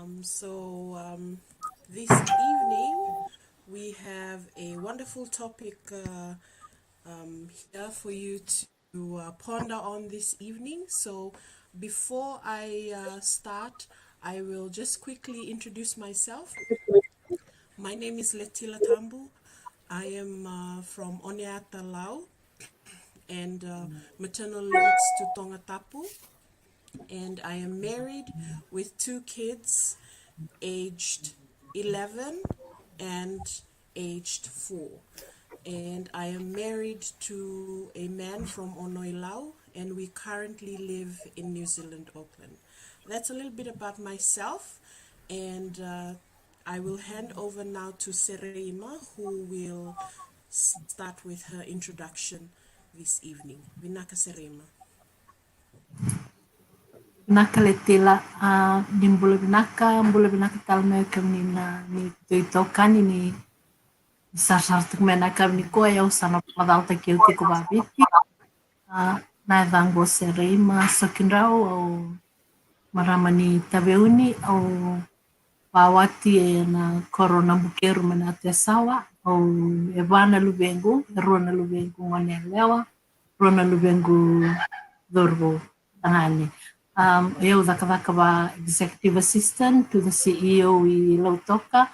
This evening we have a wonderful topic here for you to ponder on this evening. So, before I start, I will just quickly introduce myself. My name is Letila Tambu. I am from Oneata, Lao, and maternal links to Tongatapu. And I am married with two kids aged 11 and aged 4. And I am married to a man from Onoilau, and we currently live in New Zealand, Auckland. That's a little bit about myself, and I will hand over now to Serema, who will start with her introduction this evening. Vinaka Serema. Vinaka letela ni mbula vinaka talme kami ni Itaukei ni sarsartuk mena kami ko ya usana padal ta kiuti ko babiti na dango serema sokinrau au marama ni tabeuni au pawati na corona bukeru mena te sawa au evana lubengu rona lubengu ngone lewa rona lubengu dorbo tangani. Eu Zakavakava Executive Assistant to the CEO i Lautoka,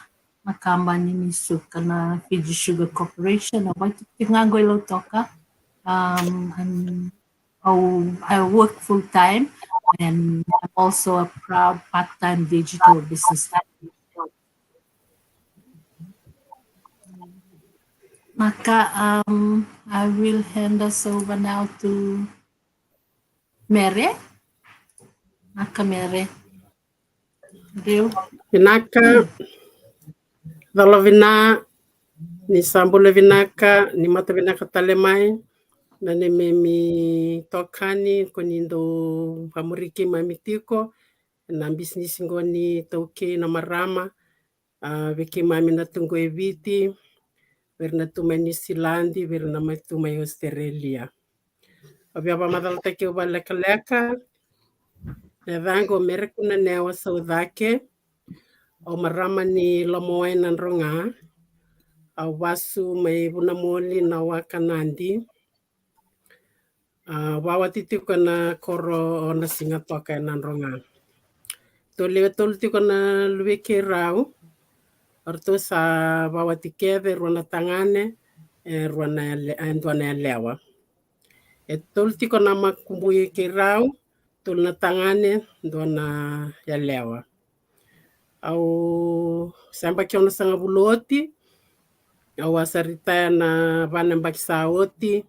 na company ni Suka na Fiji Sugar Corporation, na Waitingango i Lautoka. And I work full time, and I'm also a proud part-time digital business. Maka, I will hand us over now to Mere. Maka Mere. Vinaka, Valovina, ni Sambule Vinaka, ni Mata Vinaka Talemai, na ni mimi tokani kunindo pamuriki mamitiko, na business ngoni Itaukei na marama, viki mami na tungo eviti, verna tumai New Zealand, verna mai tumai Australia. Abiaba madalta ke uba leka, na vango merekuna newa saudake, o marama ni Lamoe na ronga, a wasu mai bunamoli na wakanandi, wawatitiko na koro o na singatoka na ronga. Tole toltiko na luweke rau, orto sa wawatikeve ruana tangane, ruana anduana lewa. E toltiko na makumbuye ke rau, tol na tangane, duana ya lewa. Au samba kiona sanga buloti, au asarita na vana mbakisa oti,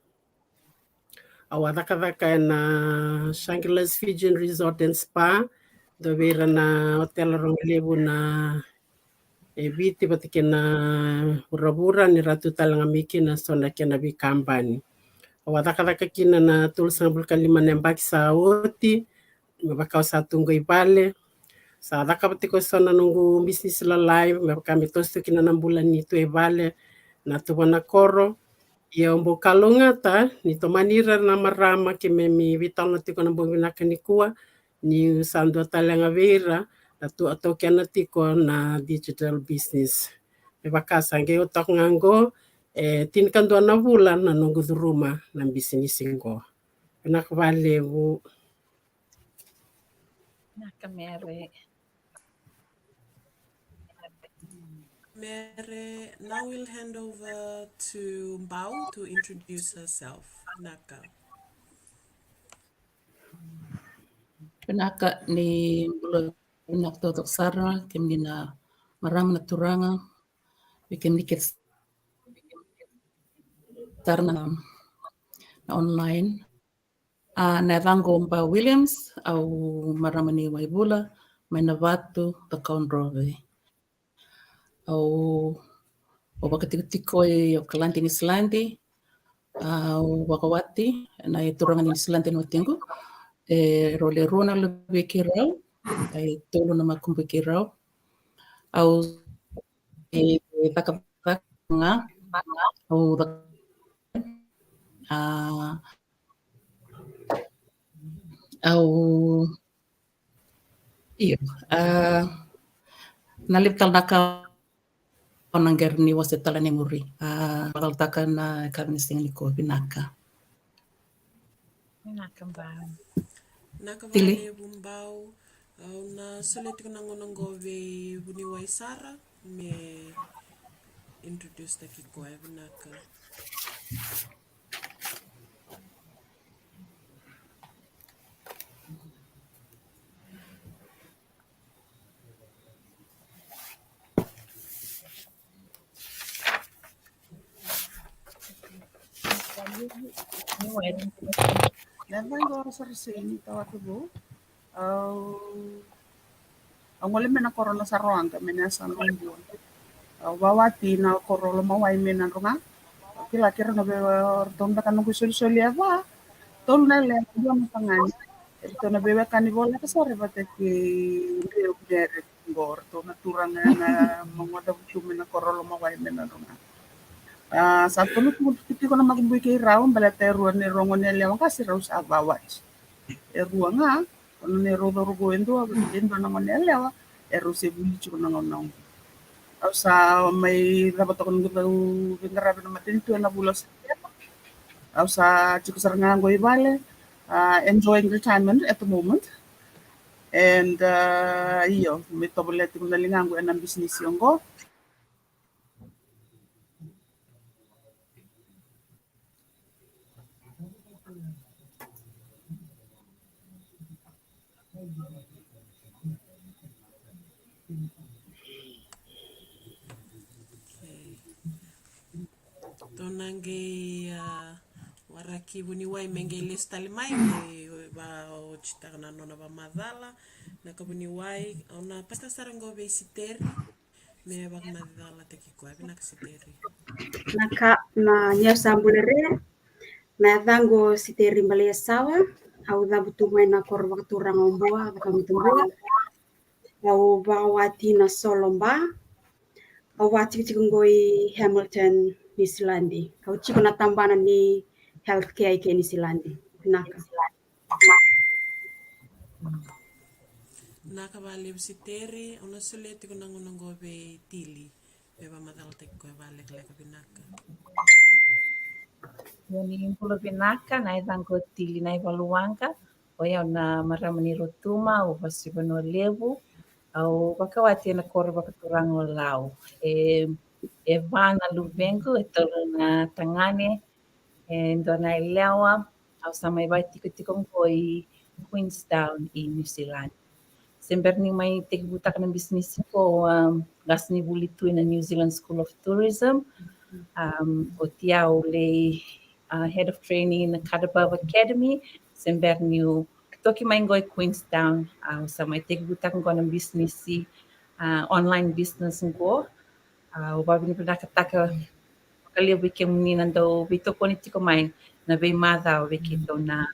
au adaka na Shangri-La's Fijian Resort and Spa, dovera na hotel rongilebu na eviti batike na urabura ni ratu talangamiki na sona kena bikambani. Au adaka kina na tulsang bulkalima na mbakisa oti, mabakau satungo ibale, sa adaka batiko sona nungu bisnis la live, kami tostu kina na bulan itu ibale, na tubana koro, ia umbo kalunga ta, ni tomanira na marama ke memi vitalo tiko na bobinaka ni kua, ni usando talanga vera, na tu atau kena tiko na digital business. Bebakasa nge utak ngango, tinkan doa na bulan na nunggu rumah na bisnis ingo. Enak valewu. Nakamere. Mere, now we'll hand over to Mbao to introduce herself. Naka. Penaka ni bulan totok sarna kemni na maram na turanga bikin dikit sarna na online na vango Mba Williams au maramani waibula maina vatu takon rove au wakatiko yo kalanti ni Islandi au wakawati na turanga ni Islandi no tingu role rona lebih kirau, ay tolo na makumbi kirau, au takap nga, au au iyo, Naliptal naka onangger ni wasetala ni muri. Bakal takan na kamisting ni ko binaka. Tili. Nakavale bumbau na sulit ko nangonongove buniwai Sara me introduce taki ko ay bunaka. Level sa ini tawa tubo. Ang wala man ako ron sa roang kami na sa lumbon. Wawati na ko ron mawai men ang runga. Kira-kira na be tonda kan ko sul ava. Tol na le yo mo pangan. Ito na bebe kan bola ka sore bate ki rio dere gor to na turang na mga daw men na ko ron mawai men ang runga. Sa tunod mo kiti ko na magbuy kay raon balate ruan ni rongon ni lewang kasi raw sa bawat. Erua nga, ano ni rodo rogo endo, din ba naman nila, eru si bicho ko nang nang. Sa may dapat ako ng garabi na matinto na bulas. Sa chiko sarangan ko ibale, enjoying retirement at the moment. And iyo, may tobolet ko nalingan ko ng business yung ko. Tonange waraki buniwai menge lista limai ba chita na nona ba madala na kabuniwai ona pasta sarango be siteri me ba madala taki ko abi na siteri. Na nya sambulere na dango siteri mbale sawa au da butumai na korwa turang omboa kamitumboa au bawati na solomba au wati ngoi Hamilton New Zealand au chiko na tambana ni healthcare ke New Zealand naka Naka ba leb siteri ona suleti ko nangonongo be tili be ba madala taki ko ba lek binaka. Yoni pulo pinaka na itango tili na iwaluanga o ya na maramani rotuma o pasibano levu au wakawati na korba katurango lau e vana luvengu e tolo na tangane e ndona ilewa au samai vai tiko i Queenstown i New Zealand. Sember ni mai teki butak na business ko gasni bulitu na New Zealand School of Tourism. O tia o le head of training in the Kadabab Academy, sember new toki mai ngoi Queenstown, sa mai teki butak ngoi ng business si online business ngo. O babi ni pala kataka kalia wiki muni nando bito ko ni tiko mai na be mada o wiki to na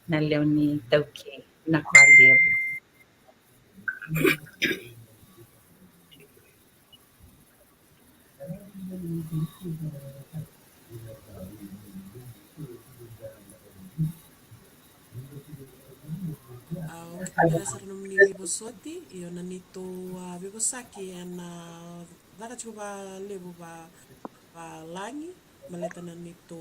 leo ni Itaukei na kwa leo. Kipira sarno ni bibosoti iyo na nito bibosaki na daka chuko ba lebo ba langi maleta na nito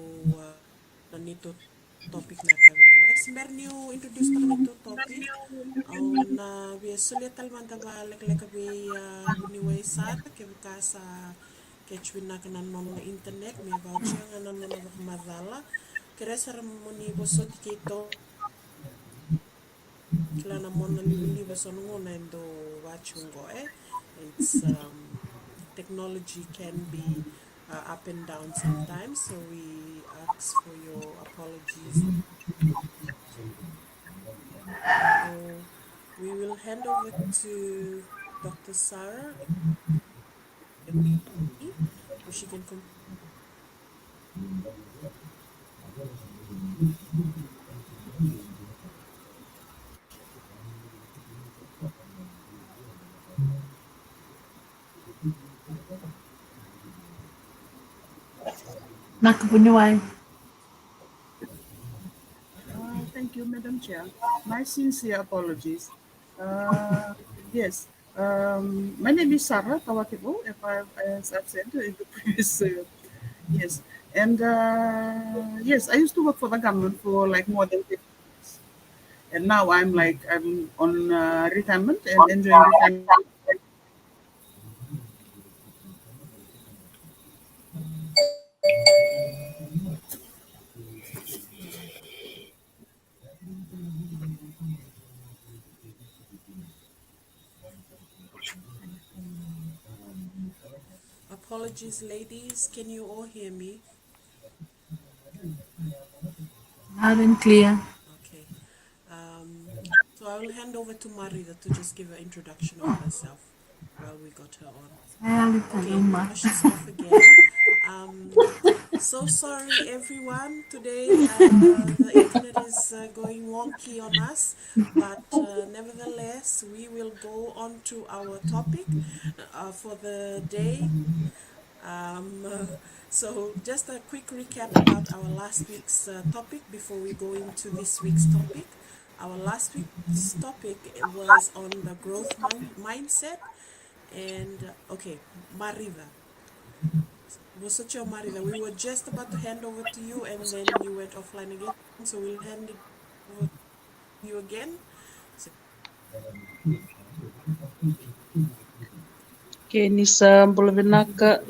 topic na kabingo. Sember niyo introduce ta nito topic au na be sulit talmanta ba lek be buniway sar ke bukasa kechwin na kanan non internet me voucher na non na madala kere seremoni bosoti kito Kilana mona liba sonungo na ndo wachungo it's technology can be up and down sometimes so we ask for your apologies. So we will hand over to Dr. Sarah so she can come. Nakabuniwai. Thank you, Madam Chair. My sincere apologies. Yes, My name is Sarah Tawatibo, as I've said in the previous, yes. And yes, I used to work for the government for like more than 50 years. And now I'm on retirement and enjoying retirement. Apologies, ladies. Can you all hear me? Loud and clear. Okay. Um, so I will hand over to Marida to just give an introduction of herself while we got her on. Saya Okay, litaluma. now she's off again. So sorry, everyone. Today, the internet is going wonky on us, but nevertheless, we will go on to our topic for the day. Um, uh, so, just a quick recap about our last week's topic before we go into this week's topic. Our last week's topic was on the growth mindset. And okay, Mariva, Bosocho Marida, we were just about to hand over to you, and then you went offline again. So we'll hand it over to you again. So, Okay, ni sa Mbulavinaka,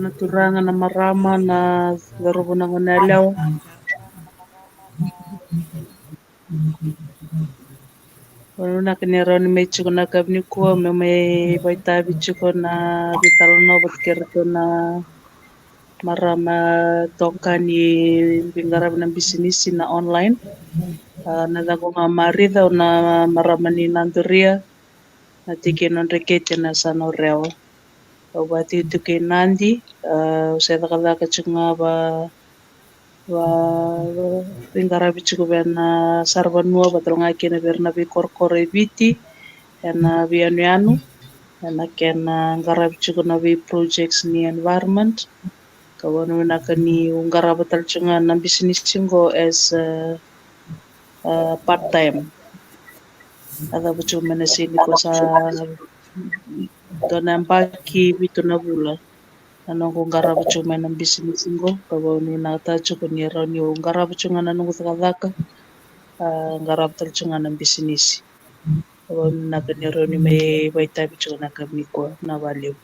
naturanga na marama na garubo na ngoneleo. Wanuna kinero ni mechuko na kabni kuwa me baitabi chuko na bitalo bat kerto na marama toka ni bingarab na bisinisi na online. Na dago nga marida na marama ni nanduria na tiki non rekete na sano reo. Wati tuke nandi, useda kadaka chunga ba ringarabi chuko na sarvanua batronga kene berna bi korkore biti na vianu anu na kena ngarabi chuko na bi projects ni environment kawano na kani ungarabatal chunga na business chingo as part time ada buchu menasini ko sa donambaki bitu na bula anong ngarabu chuma ng business ngo kabo ni nata chuko ni raw ni ngarabu chunga na nung sakadaka ngarabu tal chunga ng business kabo na kaniro ni may baita bichu na kami ko na value.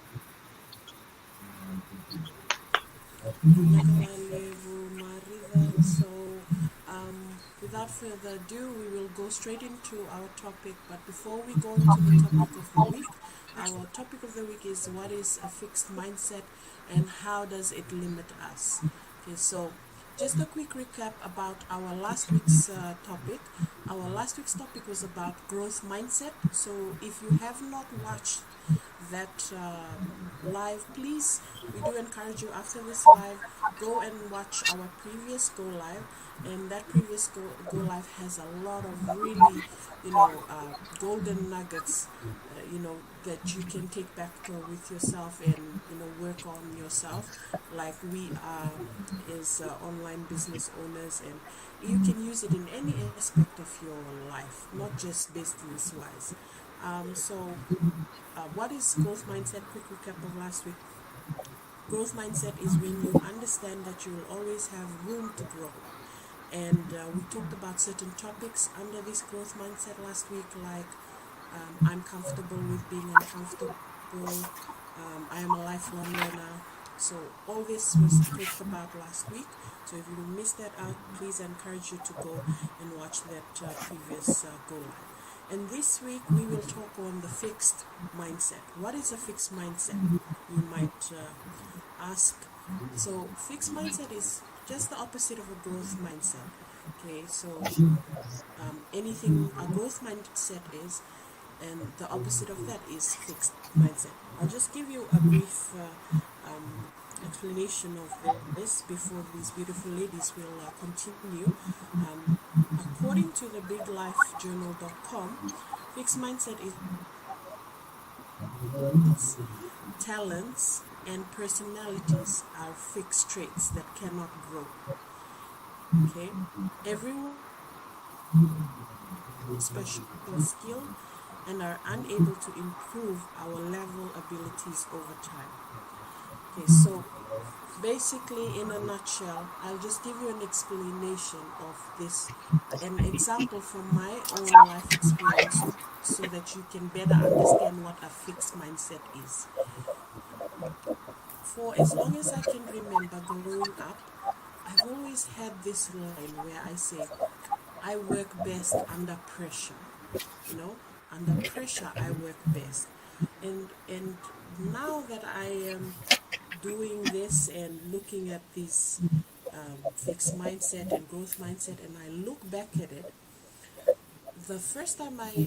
Nyakawalevu Mariva. So, without further ado, we will go straight into our topic. But before we go into the topic of the week, our topic of the week is what is a fixed mindset and how does it limit us? Okay, so just a quick recap about our last week's topic. Our last week's topic was about growth mindset. So if you have not watched that live, please, we do encourage you after this live, go and watch our previous go live. And that previous go live has a lot of really, golden nuggets, that you can take back with yourself and, work on yourself. Like we are as online business owners, and you can use it in any aspect of your life, not just business wise. What is growth mindset? Quick recap of last week. Growth mindset is when you understand that you will always have room to grow. And we talked about certain topics under this growth mindset last week, like I'm comfortable with being uncomfortable, I am a lifelong learner. So all this was talked about last week. So if you missed that out, please, I encourage you to go and watch that previous go live. And this week we will talk on the fixed mindset. What is a fixed mindset? You might ask. So fixed mindset is just the opposite of a growth mindset. Okay, so anything a growth mindset is, and the opposite of that is fixed mindset. I'll just give you a brief explanation of this before these beautiful ladies will continue. According to the biglifejournal.com, fixed mindset is talents and personalities are fixed traits that cannot grow. Okay, everyone has a special skill and are unable to improve our level abilities over time. Okay, so basically, in a nutshell, I'll just give you an explanation of this, an example from my own life experience, so that you can better understand what a fixed mindset is. For as long as I can remember growing up, I've always had this line where I say, I work best under pressure. You know, under pressure, I work best. And now that I am doing this and looking at this fixed mindset and growth mindset, and I look back at it, the first time I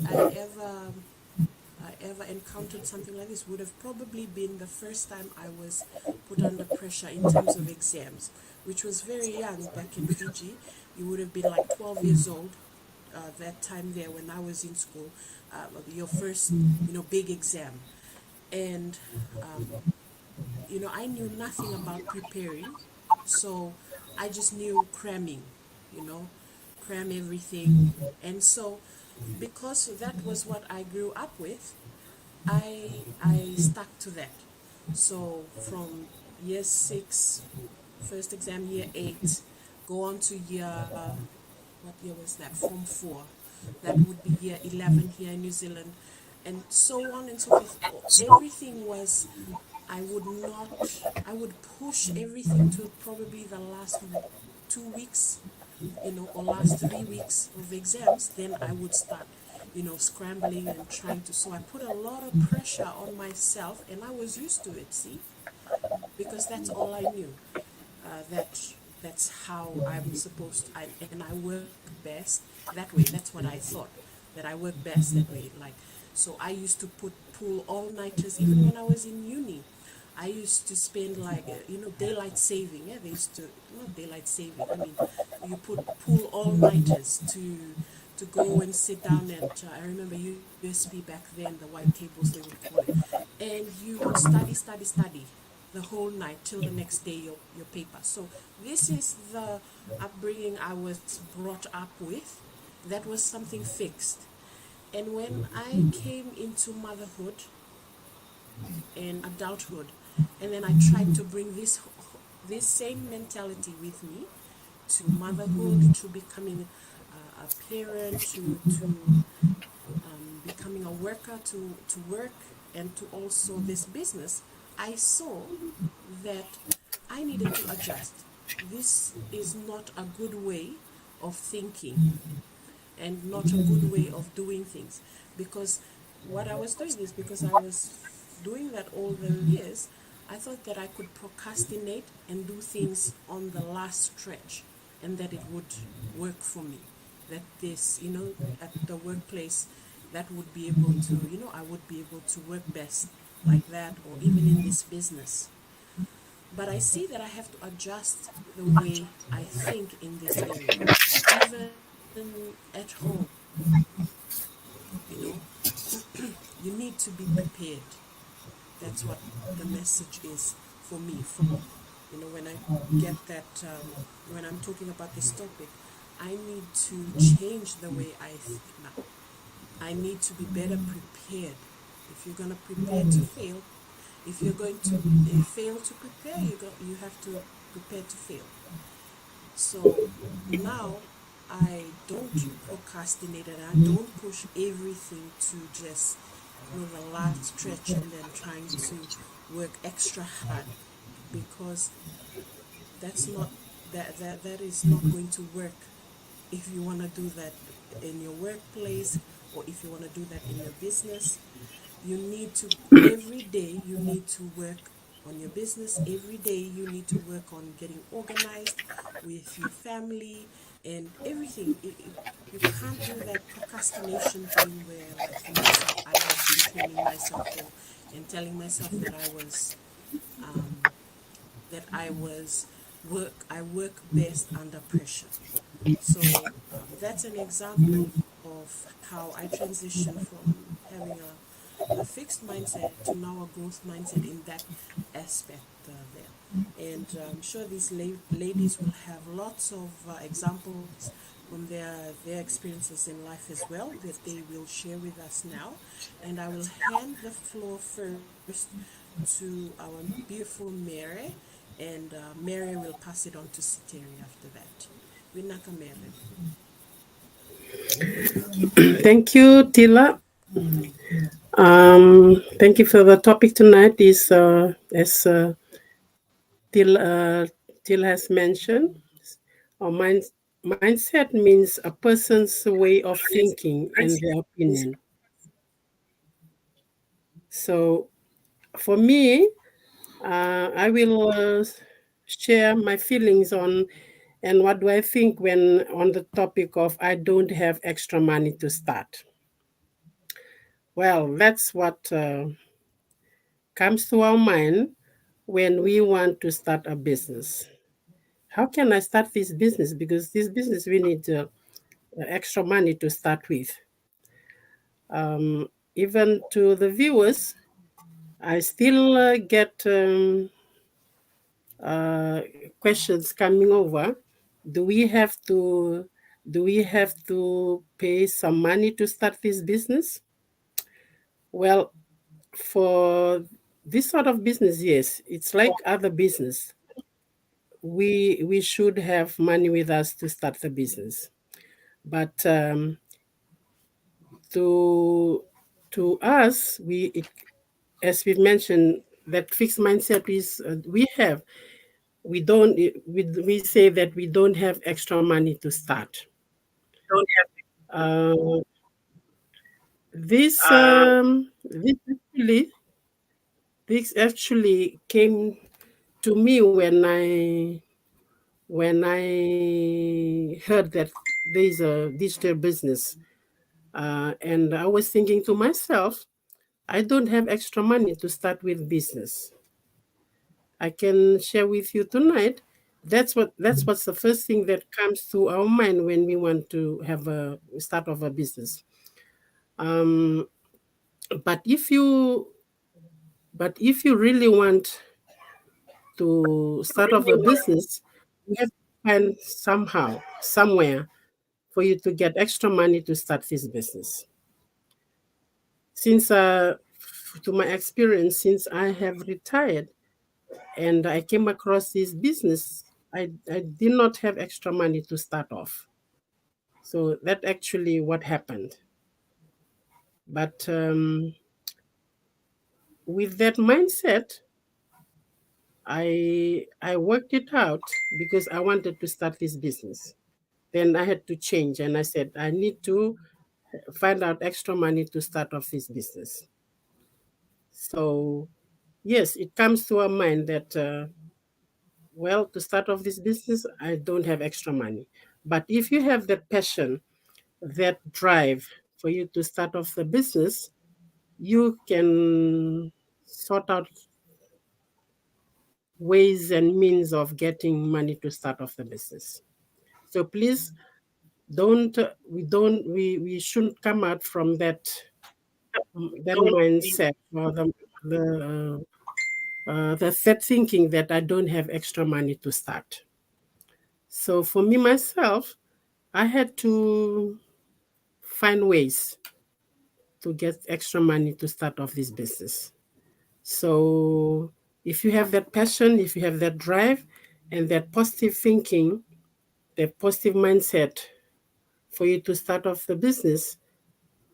ever encountered something like this would have probably been the first time I was put under pressure in terms of exams, which was very young back in Fiji. You would have been like 12 years old that time there when I was in school, your first, big exam. And I knew nothing about preparing, so I just knew cramming, you know, cram everything. And so, because that was what I grew up with, I stuck to that. So from year six, first exam, year eight, go on to what year was that? Form four. That would be year 11 here in New Zealand, and so on and so forth. Everything was, I would push everything to probably the last 2 weeks, or last 3 weeks of exams. Then I would start, scrambling and trying to. So I put a lot of pressure on myself, and I was used to it, see, because that's all I knew. That's how I'm supposed to, and I work best that way. That's what I thought, that I work best that way. Like, so I used to pull all nighters even when I was in uni. I used to spend like daylight saving. Yeah, they used to, not daylight saving. I mean, you pull all nighters to go and sit down at. I remember USB back then, the white cables they would call it, and you would study the whole night till the next day, your paper. So this is the upbringing I was brought up with. That was something fixed. And when I came into motherhood and adulthood, and then I tried to bring this same mentality with me to motherhood, to becoming a parent, to becoming a worker, to work, and to also this business, I saw that I needed to adjust. This is not a good way of thinking and not a good way of doing things. Because what I was doing is, because I was doing that all the years, I thought that I could procrastinate and do things on the last stretch, and that it would work for me. That this, at the workplace, that would be able to, I would be able to work best like that, or even in this business. But I see that I have to adjust the way I think in this area, even at home. You know, you need to be prepared. That's what the message is for me. When I get that, when I'm talking about this topic, I need to change the way I think now. I need to be better prepared. If you're going to prepare to fail, if you're going to fail to prepare, you have to prepare to fail. So now I don't procrastinate, and I don't push everything to just the last stretch, and then trying to work extra hard, because that's not that is not going to work. If you want to do that in your workplace, or if you want to do that in your business, you need to, every day you need to work on your business. Every day you need to work on getting organized with your family and everything. You can't do that procrastination thing where, like, for myself, I had been training myself for and telling myself that I work best under pressure. So that's an example of how I transitioned from having a fixed mindset to now a growth mindset in that aspect there. And I'm sure these ladies will have lots of examples on their experiences in life as well that they will share with us now. And I will hand the floor first to our beautiful Mary, and Mary will pass it on to Siteri after that. Winaka Mary. Thank you, Tila. Thank you for the topic tonight. Is as Til has mentioned, our mindset means a person's way of thinking and their opinion. So, for me, I will share my feelings on and what do I think when on the topic of I don't have extra money to start. Well, that's what comes to our mind when we want to start a business. How can I start this business? Because this business we need extra money to start with. Even to the viewers, I still get uh, questions coming over. Do we have to pay some money to start this business? Well, for this sort of business, yes, it's like other business. We should have money with us to start the business, but to us, as we've mentioned, that fixed mindset is we don't we say that we don't have extra money to start. Uh, this this actually came to me when I heard that there's a digital business, and I was thinking to myself, I don't have extra money to start with business. I can share with you tonight. What's the first thing that comes to our mind when we want to have a start of a business. Um, but if you really want to start off a business, you have to find somehow, somewhere, for you to get extra money to start this business. Since, to my experience, since I have retired and I came across this business, I did not have extra money to start off. So that actually what happened. But with that mindset, I worked it out because I wanted to start this business. Then I had to change, and I said I need to find out extra money to start off this business. So yes, it comes to our mind that well, to start off this business, I don't have extra money. But if you have that passion, that drive for you to start off the business, you can sort out ways and means of getting money to start off the business. So please we shouldn't come out from that mindset or the set thinking that I don't have extra money to start. So for me myself, I had to find ways to get extra money to start off this business. So if you have that passion, if you have that drive and that positive thinking, that positive mindset for you to start off the business,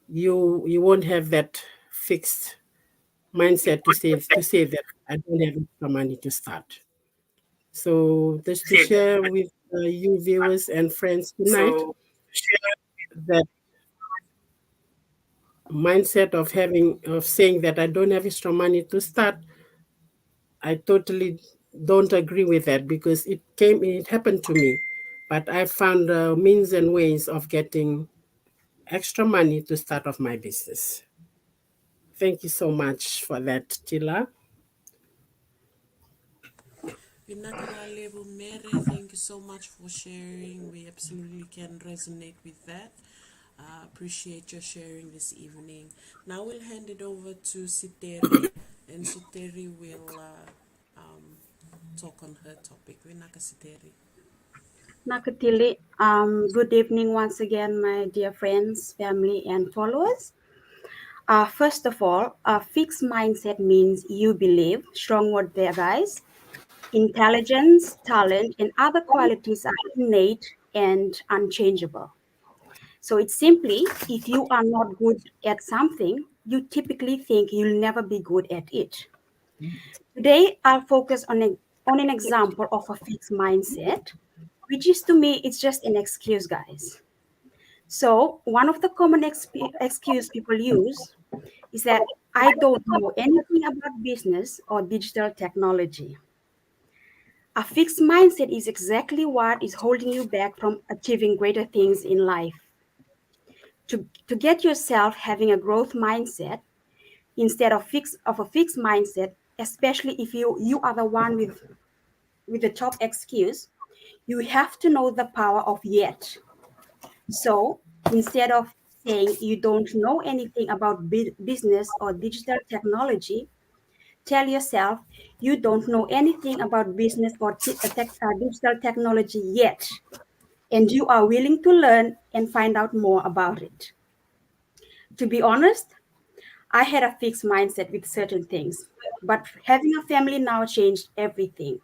you won't have that fixed mindset to say that I don't have extra money to start. So just to share with you viewers and friends tonight, that mindset of saying that I don't have extra money to start, I totally don't agree with that because it happened to me, but I found means and ways of getting extra money to start off my business. Thank you so much for that, Tila. Vinakalalebu Mere, thank you so much for sharing. We absolutely can resonate with that. Appreciate your sharing this evening. Now we'll hand it over to Siteri, and Siteri will talk on her topic. Vinaka Siteri. Nakatili. Good evening once again, my dear friends, family, and followers. First of all, a fixed mindset means you believe, strong word there, guys. Intelligence, talent, and other qualities are innate and unchangeable. So it's simply if you are not good at something, you typically think you'll never be good at it. Today, I'll focus on an example of a fixed mindset, which is to me, it's just an excuse, guys. So, one of the common excuse people use is that I don't know anything about business or digital technology. A fixed mindset is exactly what is holding you back from achieving greater things in life. To get yourself having a growth mindset instead of a fixed mindset, especially if you are the one with the top excuse, you have to know the power of yet. So instead of saying you don't know anything about business or digital technology, tell yourself you don't know anything about business or digital technology yet, and you are willing to learn and find out more about it. To be honest, I had a fixed mindset with certain things, but having a family now changed everything.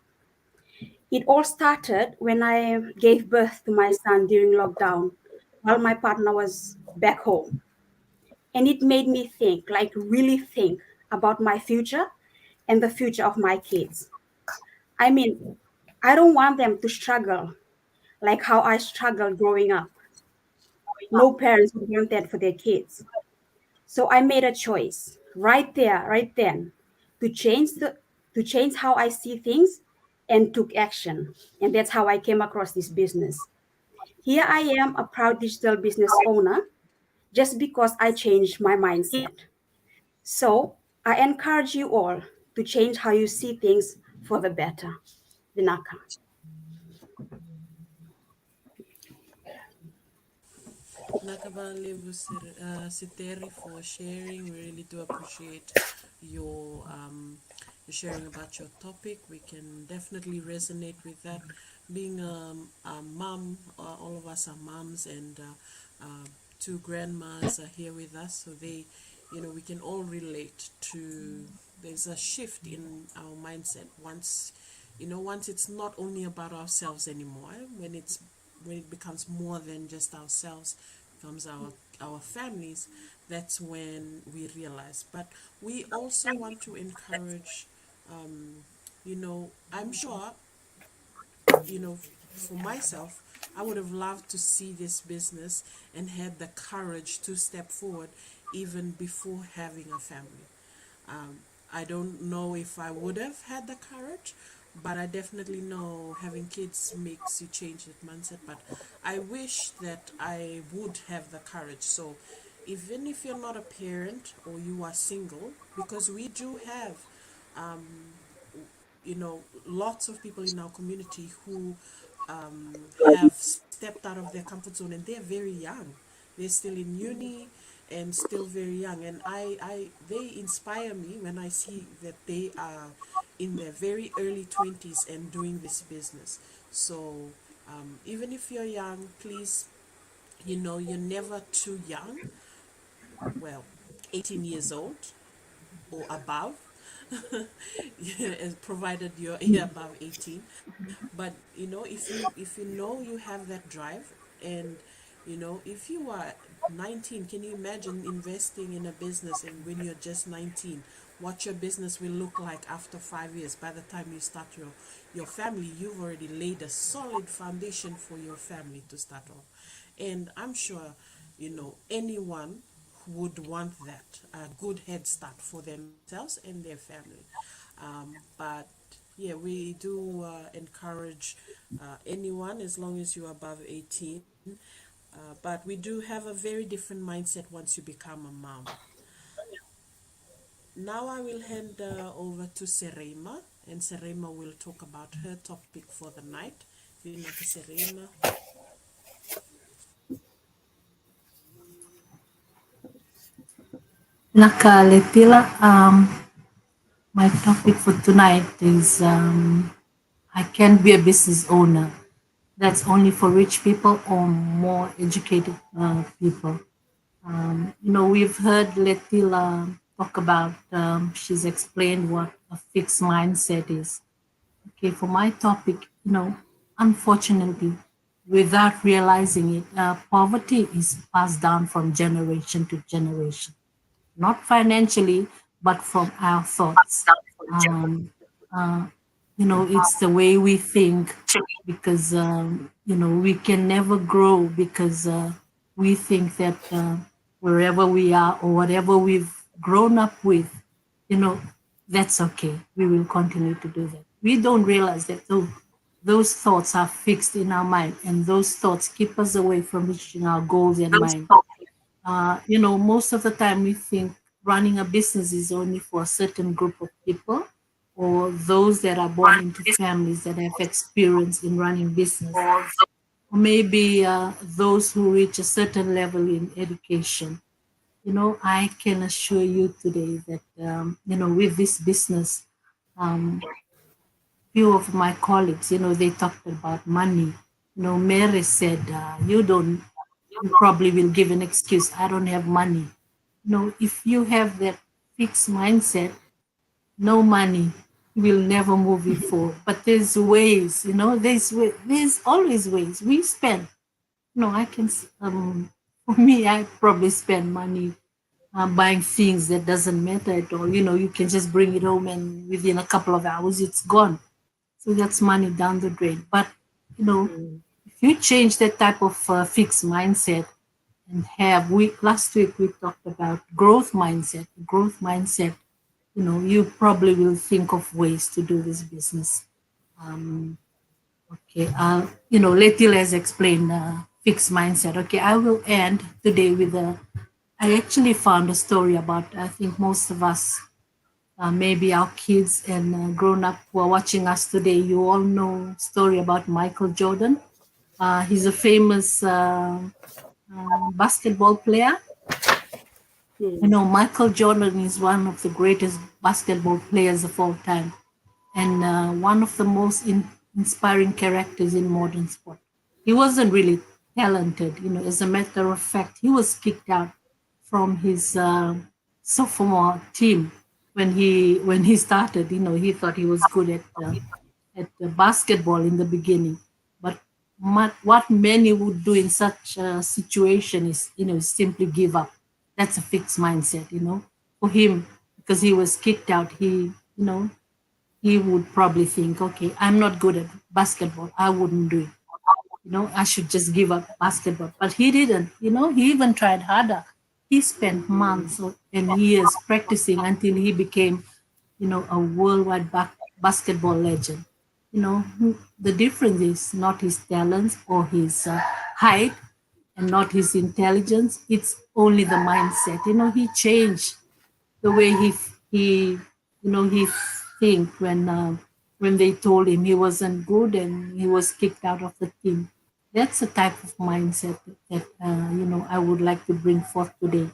It all started when I gave birth to my son during lockdown while my partner was back home. And it made me think, like really think about my future and the future of my kids. I mean, I don't want them to struggle like how I struggled growing up. No parents would want that for their kids. So I made a choice right there, right then, to change how I see things and took action. And that's how I came across this business. Here I am, a proud digital business owner, just because I changed my mindset. So I encourage you all to change how you see things for the better. Vinaka. Nakaba Levu Siteri for sharing. We really do appreciate your sharing about your topic. We can definitely resonate with that. Being a mom, all of us are moms, and two grandmas are here with us, so they, we can all relate to. There's a shift in our mindset once, once it's not only about ourselves anymore. When it becomes more than just ourselves, becomes our families, that's when we realize. But we also want to encourage, I'm sure, you know, for myself, I would have loved to see this business and had the courage to step forward even before having a family. Um, I don't know if I would have had the courage, but I definitely know having kids makes you change that mindset. But I wish that I would have the courage. So even if you're not a parent or you are single, because we do have lots of people in our community who have stepped out of their comfort zone, and they're very young. They're still in uni and still very young. And they inspire me when I see that they are in their very early 20s and doing this business. So even if you're young, please, you're never too young. Well, 18 years old or above, provided you're above 18. But if you know you have that drive, and if you are 19, can you imagine investing in a business, and when you're just 19, what your business will look like after 5 years? By the time you start your family, you've already laid a solid foundation for your family to start off. And I'm sure anyone would want that, a good head start for themselves and their family. But yeah, we do encourage anyone, as long as you're above 18. But we do have a very different mindset once you become a mom. Now I will hand over to Serema, and Serema will talk about her topic for the night. Vinaka Serema. Naka Letila, my topic for tonight is I can be a business owner. that's only for rich people or more educated people. We've heard Letila talk about, she's explained what a fixed mindset is. Okay, for my topic, unfortunately, without realizing it, poverty is passed down from generation to generation, not financially, but from our thoughts. Um, uh, it's the way we think because, we can never grow because we think that wherever we are or whatever we've grown up with, you know, that's okay. We will continue to do that. We don't realize that those thoughts are fixed in our mind and those thoughts keep us away from reaching our goals in mind. Most of the time we think running a business is only for a certain group of people or those that are born into families that have experience in running business, or maybe those who reach a certain level in education. I can assure you today that, with this business, few of my colleagues, they talked about money. Mary said, you probably will give an excuse, I don't have money. If you have that fixed mindset, no money will never move you forward. But there's ways, there's always ways we spend. I can, for me, I probably spend money buying things that doesn't matter at all. You can just bring it home and within a couple of hours it's gone. So that's money down the drain. But, if you change that type of fixed mindset and last week we talked about growth mindset, you probably will think of ways to do this business. Okay, Letil has explained fixed mindset. Okay, I will end today with I actually found a story about, I think most of us, maybe our kids and grown up who are watching us today, you all know story about Michael Jordan. He's a famous basketball player. Michael Jordan is one of the greatest basketball players of all time and one of the most inspiring characters in modern sport. He wasn't really talented, as a matter of fact, he was kicked out from his sophomore team when he started. He thought he was good at basketball in the beginning, but what many would do in such a situation is, simply give up. That's a fixed mindset, for him, because he was kicked out. He would probably think, okay, I'm not good at basketball. I wouldn't do it. I should just give up basketball. But he didn't. He even tried harder. He spent months and years practicing until he became, a worldwide basketball legend. The difference is not his talents or his height and not his intelligence. It's only the mindset. He changed the way he think when they told him he wasn't good and he was kicked out of the team. That's a type of mindset that I would like to bring forth today.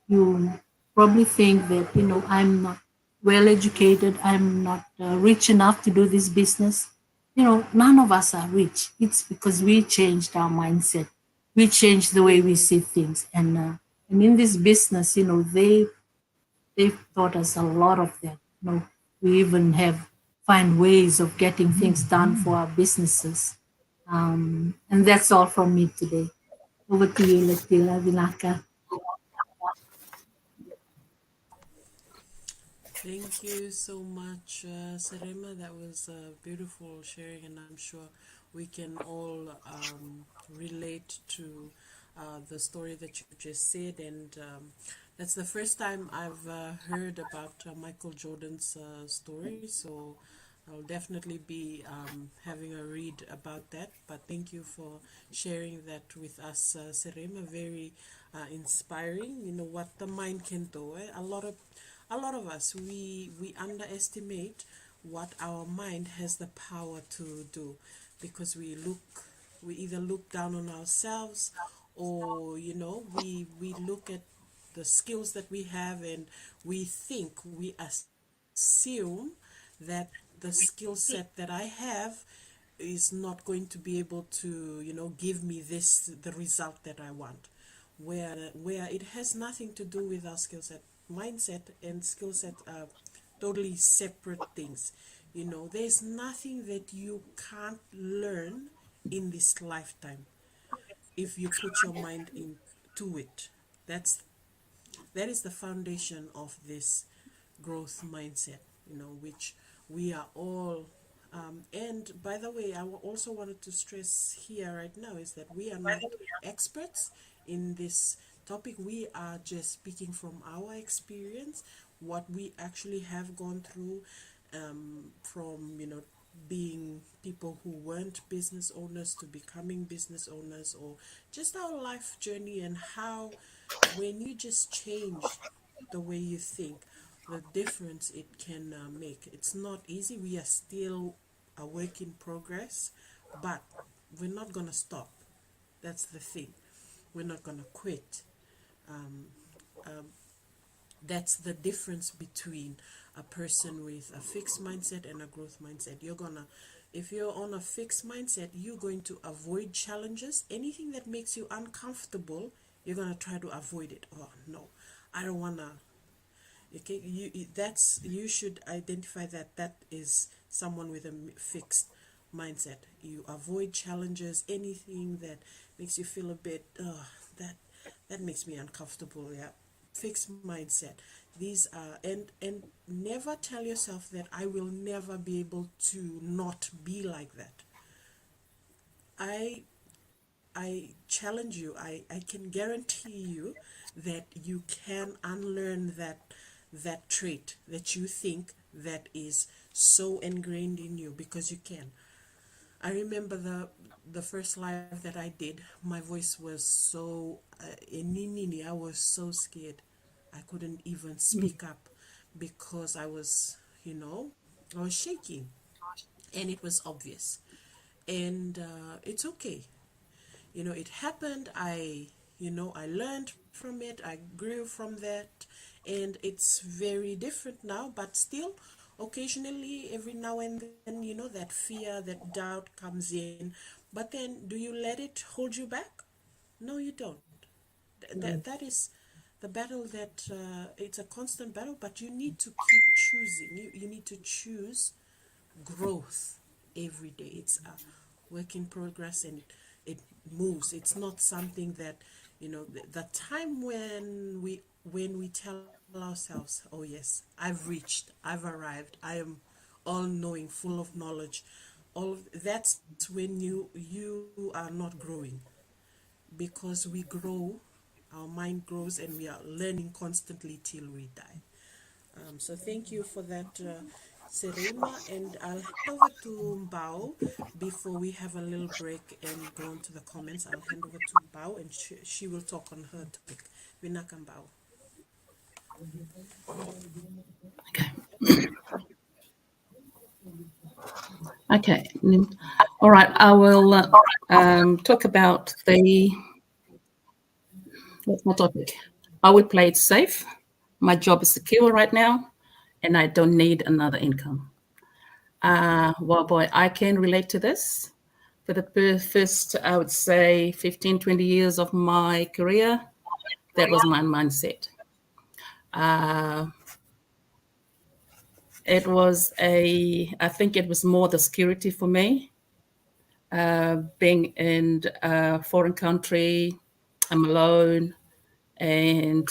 You probably think that I'm not well educated, I'm not rich enough to do this business. None of us are rich. It's because we changed our mindset, we changed the way we see things, and in this business, they've taught us a lot of that. We even have find ways of getting things done for our businesses. And that's all from me today. Over to you, Letila Vinaka. Thank you so much, Serema. That was beautiful sharing, and I'm sure we can all relate to the story that you just said. And that's the first time I've heard about Michael Jordan's story. So I'll definitely be having a read about that. But thank you for sharing that with us, Serema. Very inspiring. What the mind can do. A lot of us, we underestimate what our mind has the power to do, because we either look down on ourselves, or we look at the skills that we have, and we assume that the skill set that I have is not going to be able to, give me the result that I want. Where it has nothing to do with our skill set. Mindset and skill set are totally separate things. There's nothing that you can't learn in this lifetime if you put your mind into it. That is the foundation of this growth mindset, which we are all. And by the way, also wanted to stress here right now is that we are not experts in this topic. We are just speaking from our experience, what we actually have gone through, from being people who weren't business owners to becoming business owners, or just our life journey, and how when you just change the way you think, the difference it can make. It's not easy. We are still a work in progress, but we're not going to stop. That's the thing. We're not going to quit. Um, that's the difference between a person with a fixed mindset and a growth mindset. If you're on a fixed mindset, you're going to avoid challenges. Anything that makes you uncomfortable, you're going to try to avoid it. Oh no, I don't want to. Okay, you should identify that is someone with a fixed mindset. You avoid challenges, anything that makes you feel a bit that makes me uncomfortable. Yeah, fixed mindset. These are, and never tell yourself that I will never be able to not be like that. I challenge you. I can guarantee you that you can unlearn that trait that you think that is so ingrained in you, because you can. I remember the first live that I did. My voice was so I was so scared. I couldn't even speak up because I was shaking, and it was obvious. And it's okay. It happened. I learned from it. I grew from that, and it's very different now. But still, occasionally, every now and then, that fear, that doubt comes in. But then, do you let it hold you back? No, you don't. That is the battle, that it's a constant battle, but you need to keep choosing. You need to choose growth every day. It's a work in progress, and it moves. It's not something that, the time when we tell ourselves, oh yes, I've reached, I've arrived, I am all knowing, full of knowledge, that's when you are not growing, because we grow, our mind grows, and we are learning constantly till we die. So thank you for that, Serema, and I'll hand over to Mbao before we have a little break and go on to the comments. I'll hand over to Mbao, and she will talk on her topic. Vinaka Mbao. Okay. All right. I will talk about what's my topic? I will play it safe. My job is secure right now, and I don't need another income. Well, boy, I can relate to this. For the first, I would say, 15, 20 years of my career, that was my mindset. I think it was more the security for me. Being in a foreign country, I'm alone, and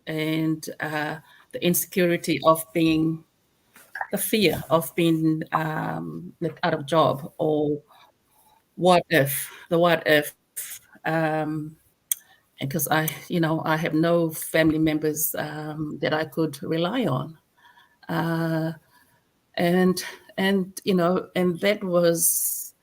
the insecurity of the fear of being left out of job, or what if, because I have no family members that I could rely on, and and that was,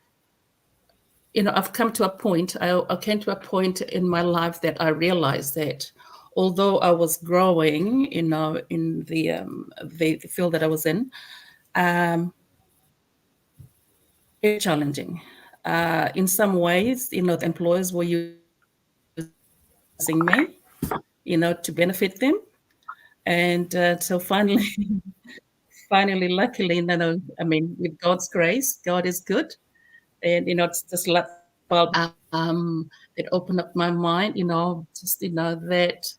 I've come to a point. I came to a point in my life that I realized that although I was growing, in the field that I was in, it's challenging. In some ways, the employers were using me, to benefit them, and so finally, finally, luckily, I mean, with God's grace, God is good. And, it's just like bulb that opened up my mind, just, that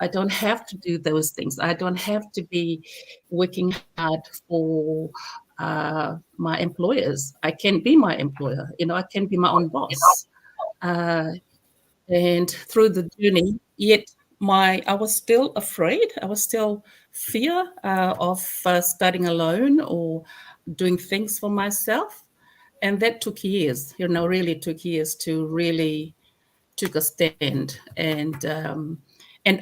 I don't have to do those things. I don't have to be working hard for my employers. I can be my employer. I can be my own boss. Uh, and through the journey, yet I was still afraid. I was still fear of starting alone or doing things for myself. And that took years, really took years to really took a stand and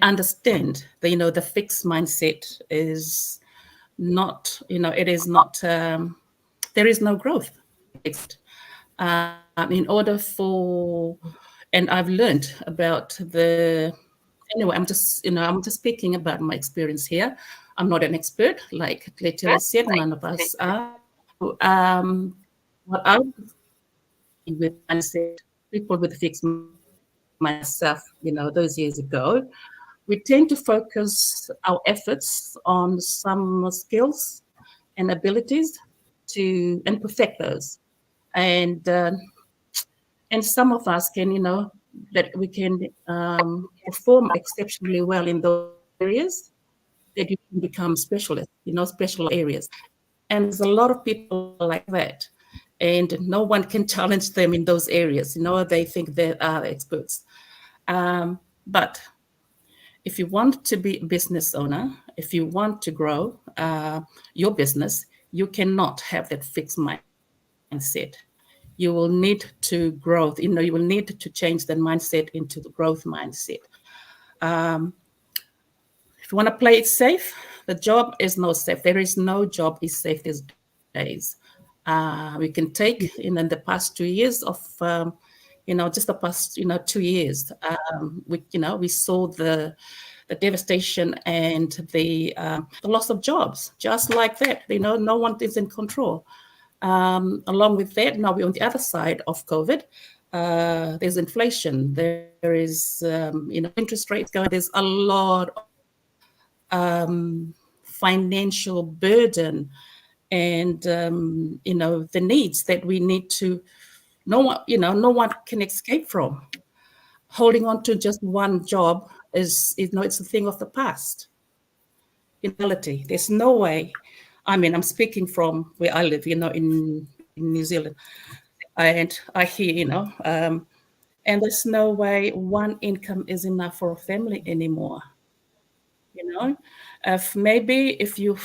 understand that the fixed mindset is not, it is not, there is no growth. In order for, and I've learned about anyway, I'm just speaking about my experience here. I'm not an expert, like Letila said, none of us are. What I with mindset, people with fixed myself, those years ago, we tend to focus our efforts on some skills and abilities and perfect those. And some of us can, that we can perform exceptionally well in those areas that you can become specialist, special areas. And there's a lot of people like that. And no one can challenge them in those areas. They think they are experts. But if you want to be a business owner, if you want to grow your business, you cannot have that fixed mindset. You will need to grow. You will need to change that mindset into the growth mindset. If you want to play it safe, the job is not safe. There is no job is safe these days. We can take in the past 2 years of just the past 2 years. We saw the devastation and the loss of jobs, just like that. No one is in control. Along with that, now we're on the other side of COVID. There's inflation. There is interest rates going. There's a lot of financial burden, and the needs that we need to. No one can escape from. Holding on to just one job is it's a thing of the past. In reality, there's no way. I'm speaking from where I live, in New Zealand, and I hear, and there's no way one income is enough for a family anymore. If you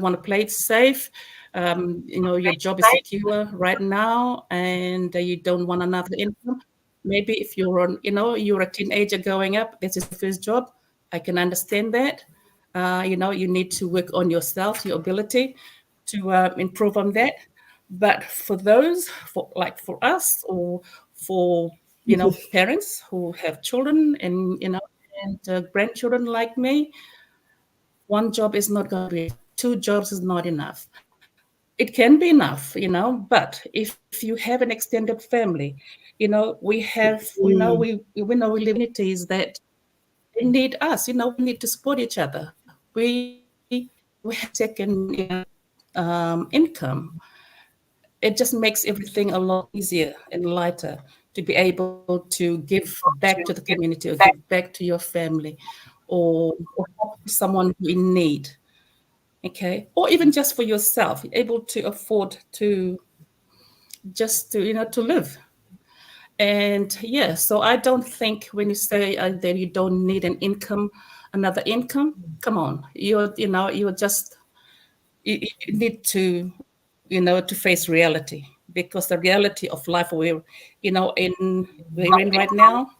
want to play it safe, your job is secure right now, and you don't want another income. Maybe if you're a teenager growing up, this is the first job. I can understand that. You need to work on yourself, your ability to improve on that. But for those, for us, or for parents who have children and grandchildren like me, one job is not going to be. Two jobs is not enough. It can be enough, but if you have an extended family, we have, we know we live in communities that they need us, we need to support each other. We have second income. It just makes everything a lot easier and lighter to be able to give back to the community or give back to your family or help someone in need. Okay, or even just for yourself, able to afford to just to live. And so I don't think when you say that you don't need another income, come on, you're just you need to to face reality, because the reality of life we're in right now,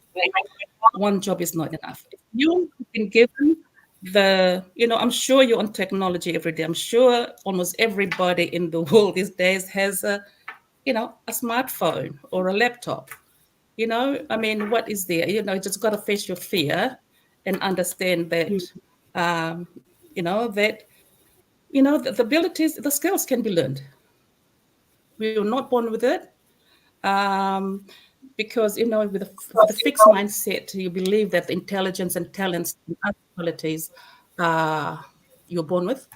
one job is not enough. If you've been given I'm sure you're on technology every day. I'm sure almost everybody in the world these days has a smartphone or a laptop. What is there? You just got to face your fear and understand that, the abilities, the skills can be learned. We are not born with it. Because with a fixed mindset, you believe that the intelligence and talents and other qualities you're born with,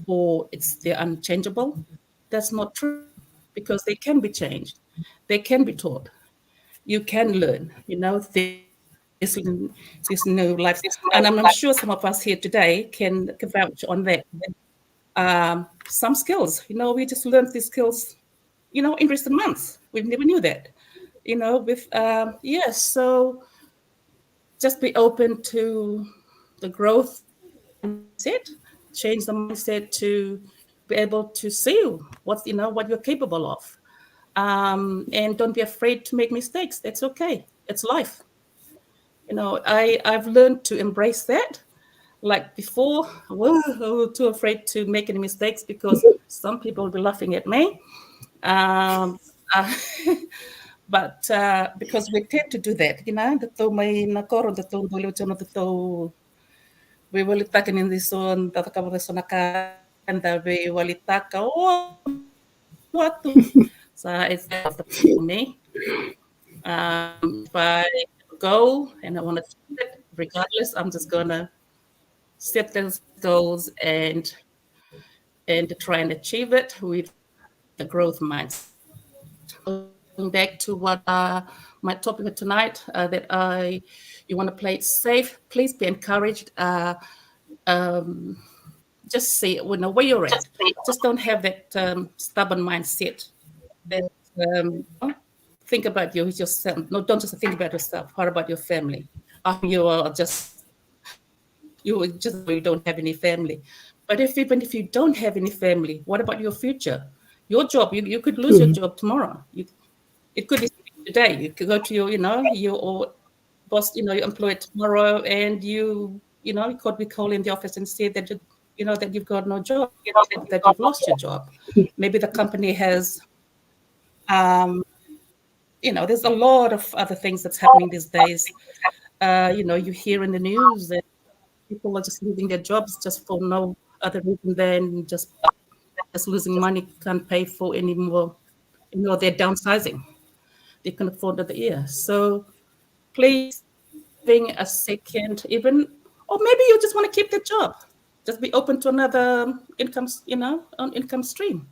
or they're unchangeable. That's not true. because they can be changed, they can be taught, you can learn, this new life. And I'm sure some of us here today can vouch on that. Some skills, we just learned these skills, in recent months. We never knew that, with, yes. So just be open to the growth mindset, change the mindset to be able to see what you're capable of. And don't be afraid to make mistakes. That's okay. It's life. I've learned to embrace that. Like before, I was too afraid to make any mistakes because some people will be laughing at me. Um, uh, but because we tend to do that, the to may nakoro the to dulu chono the to we will taken in this on the kababes on a and the we will taka what to so it's after me. If I go and I want to achieve it, regardless, I'm just gonna set those goals and try and achieve it with the growth mindset. Going back to what my topic tonight, that you want to play it safe. Please be encouraged. Um, just see where you're at. Just don't have that stubborn mindset. That think about yourself. No, don't just think about yourself. What about your family? You are just you don't have any family. But even if you don't have any family, what about your future? Your job, you could lose your job tomorrow. It could be today. You could go to your boss, your employer tomorrow, and you could be calling the office and say that that you've got no job, that you've lost your job. Maybe the company has, um, there's a lot of other things that's happening these days. You hear in the news that people are just losing their jobs just for no other reason than just losing money, can't pay for any more. They're downsizing. They can afford the year. So please, having a second, even, or maybe you just want to keep the job. Just be open to another income stream.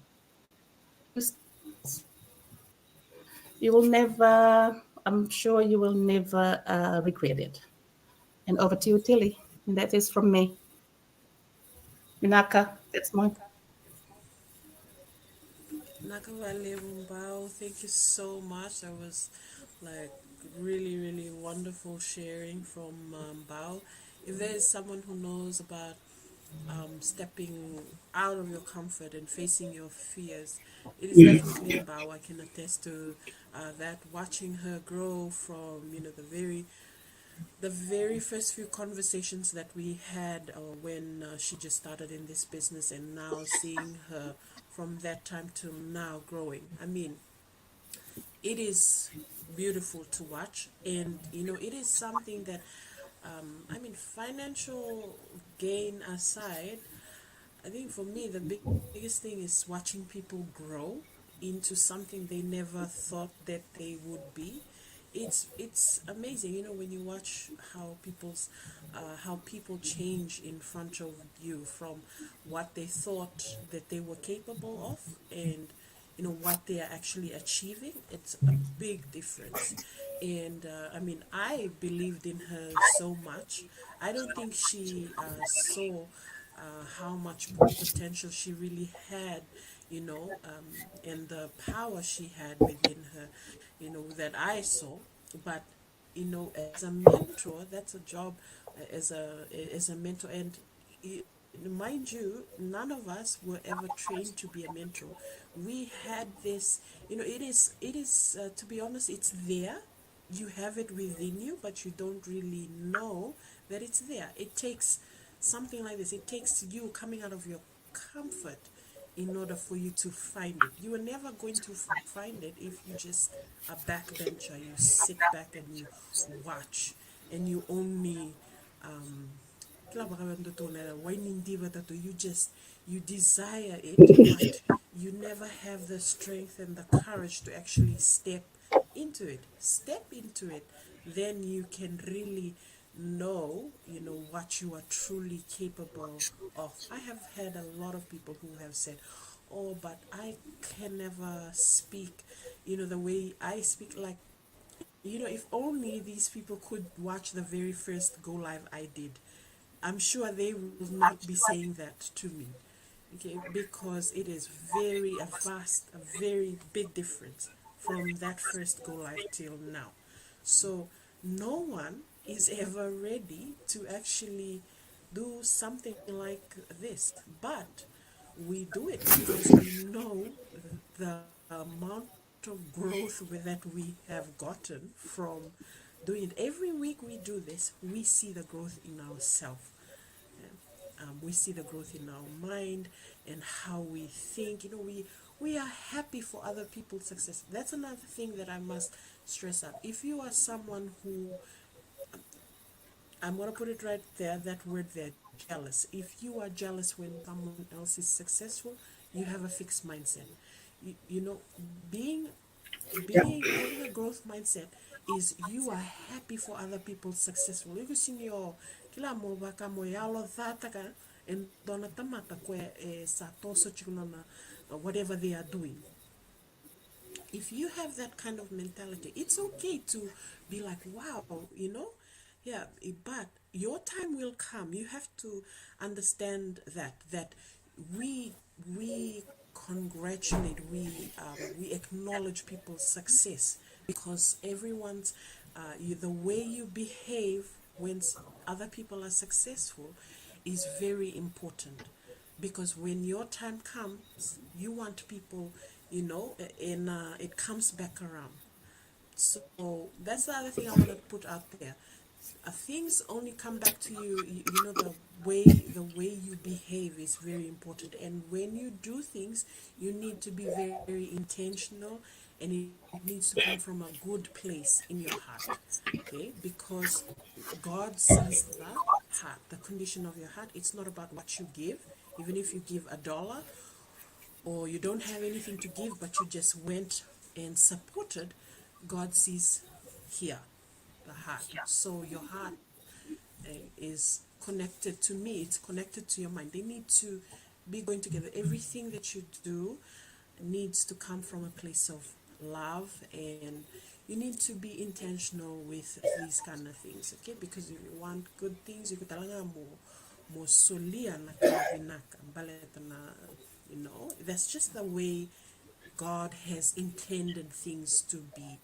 You will never, I'm sure you will never regret it. And over to you, Tilly. And that is from me. Minaka, that's mine. Nakavale Rumbao, thank you so much. That was like really, really wonderful sharing from Bao. If there is someone who knows about stepping out of your comfort and facing your fears, it is definitely Bao. I can attest to that. Watching her grow from the very first few conversations that we had when she just started in this business, and now seeing her from that time to now growing. I mean, it is beautiful to watch, and it is something that I mean, financial gain aside, I think for me the biggest thing is watching people grow into something they never thought that they would be. It's amazing, when you watch how people change in front of you from what they thought that they were capable of, and what they are actually achieving. It's a big difference. And I mean, I believed in her so much. I don't think she saw how much potential she really had, and the power she had within her, that I saw. But as a mentor, that's a job, as a mentor. And mind you, none of us were ever trained to be a mentor. We had this, it is to be honest, it's there. You have it within you, but you don't really know that it's there. It takes something like this. It takes you coming out of your comfort in order for you to find it. You are never going to find it if you just a backbencher. You sit back and you watch, and you only you desire it, but you never have the strength and the courage to actually step into it. Then you can really know, what you are truly capable of. I have had a lot of people who have said, oh, but I can never speak, the way I speak. Like, if only these people could watch the very first go live I did, I'm sure they will not be saying that to me. Okay, because it is very a vast, a very big difference from that first go live till now. So no one is ever ready to actually do something like this, but we do it because we know the amount of growth that we have gotten from doing it. Every week we do this, we see the growth in ourselves. We see the growth in our mind and how we think. We are happy for other people's success. That's another thing that I must stress out. If you are someone who, I'm going to put it right there, that word there, jealous. If you are jealous when someone else is successful, you have a fixed mindset. Being having a growth mindset is you are happy for other people's successful. You can your kila mo baka mo yalo thata ka and dona tamata kwe sa toso chikunona whatever they are doing. If you have that kind of mentality, it's okay to be like, wow, yeah, but your time will come. You have to understand that we we congratulate, we acknowledge people's success because everyone's the way you behave when other people are successful is very important, because when your time comes you want people, and it comes back around. So that's the other thing I want to put out there. Things only come back to you. The way you behave is very important, and when you do things, you need to be very intentional, and it needs to come from a good place in your heart. Okay, because God sees the heart, the condition of your heart. It's not about what you give. Even if you give $1, or you don't have anything to give but you just went and supported, God sees here the heart. So your heart is connected to me, it's connected to your mind. They need to be going together. Everything that you do needs to come from a place of love, and you need to be intentional with these kind of things, okay? Because if you want good things, you could mo solia na kavinaka baleta na, that's just the way God has intended things to be.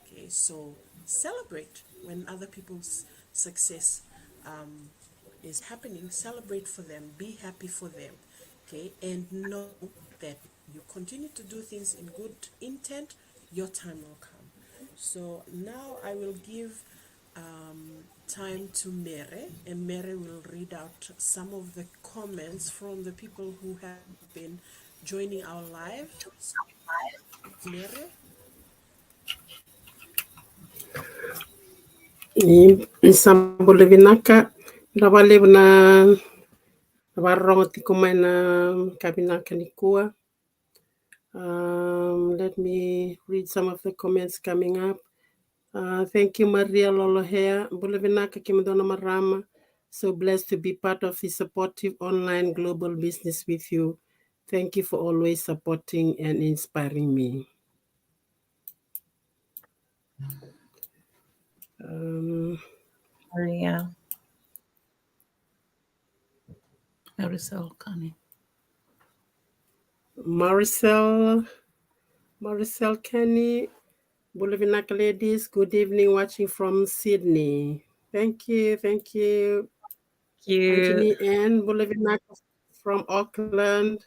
Okay, so celebrate when other people's success is happening. Celebrate for them, be happy for them, okay, and know that you continue to do things in good intent, your time will come. So now I will give time to Mere, and Mere will read out some of the comments from the people who have been joining our live. Mere. Sambole vinaka rawale na warrongo tikumai na kabinaka nikua. Let me read some of the comments coming up. Thank you, Maria Lolohea. Bulevinaka Kimdona Marama. So blessed to be part of the supportive online global business with you. Thank you for always supporting and inspiring me. Maria. Marisol Kani. Maricel Kenny, Bulevinaka ladies, good evening, watching from Sydney. Thank you. Thank you. Anjani Ann, Bulevinaka from Auckland.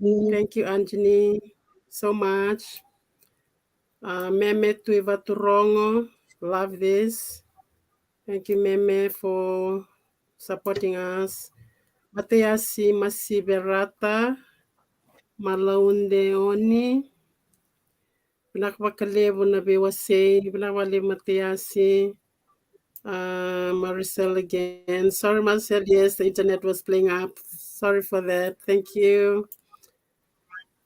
Thank you, Anjani, so much. Meme Tuiva Turongo, love this. Thank you, Meme, for supporting us. Mateasi Masiberata, Malaunde Oni, Pinakbakalevo na Bewase, Pinakbale Mateasi, Maricel again. Sorry, Marcel, yes, the internet was playing up. Sorry for that. Thank you.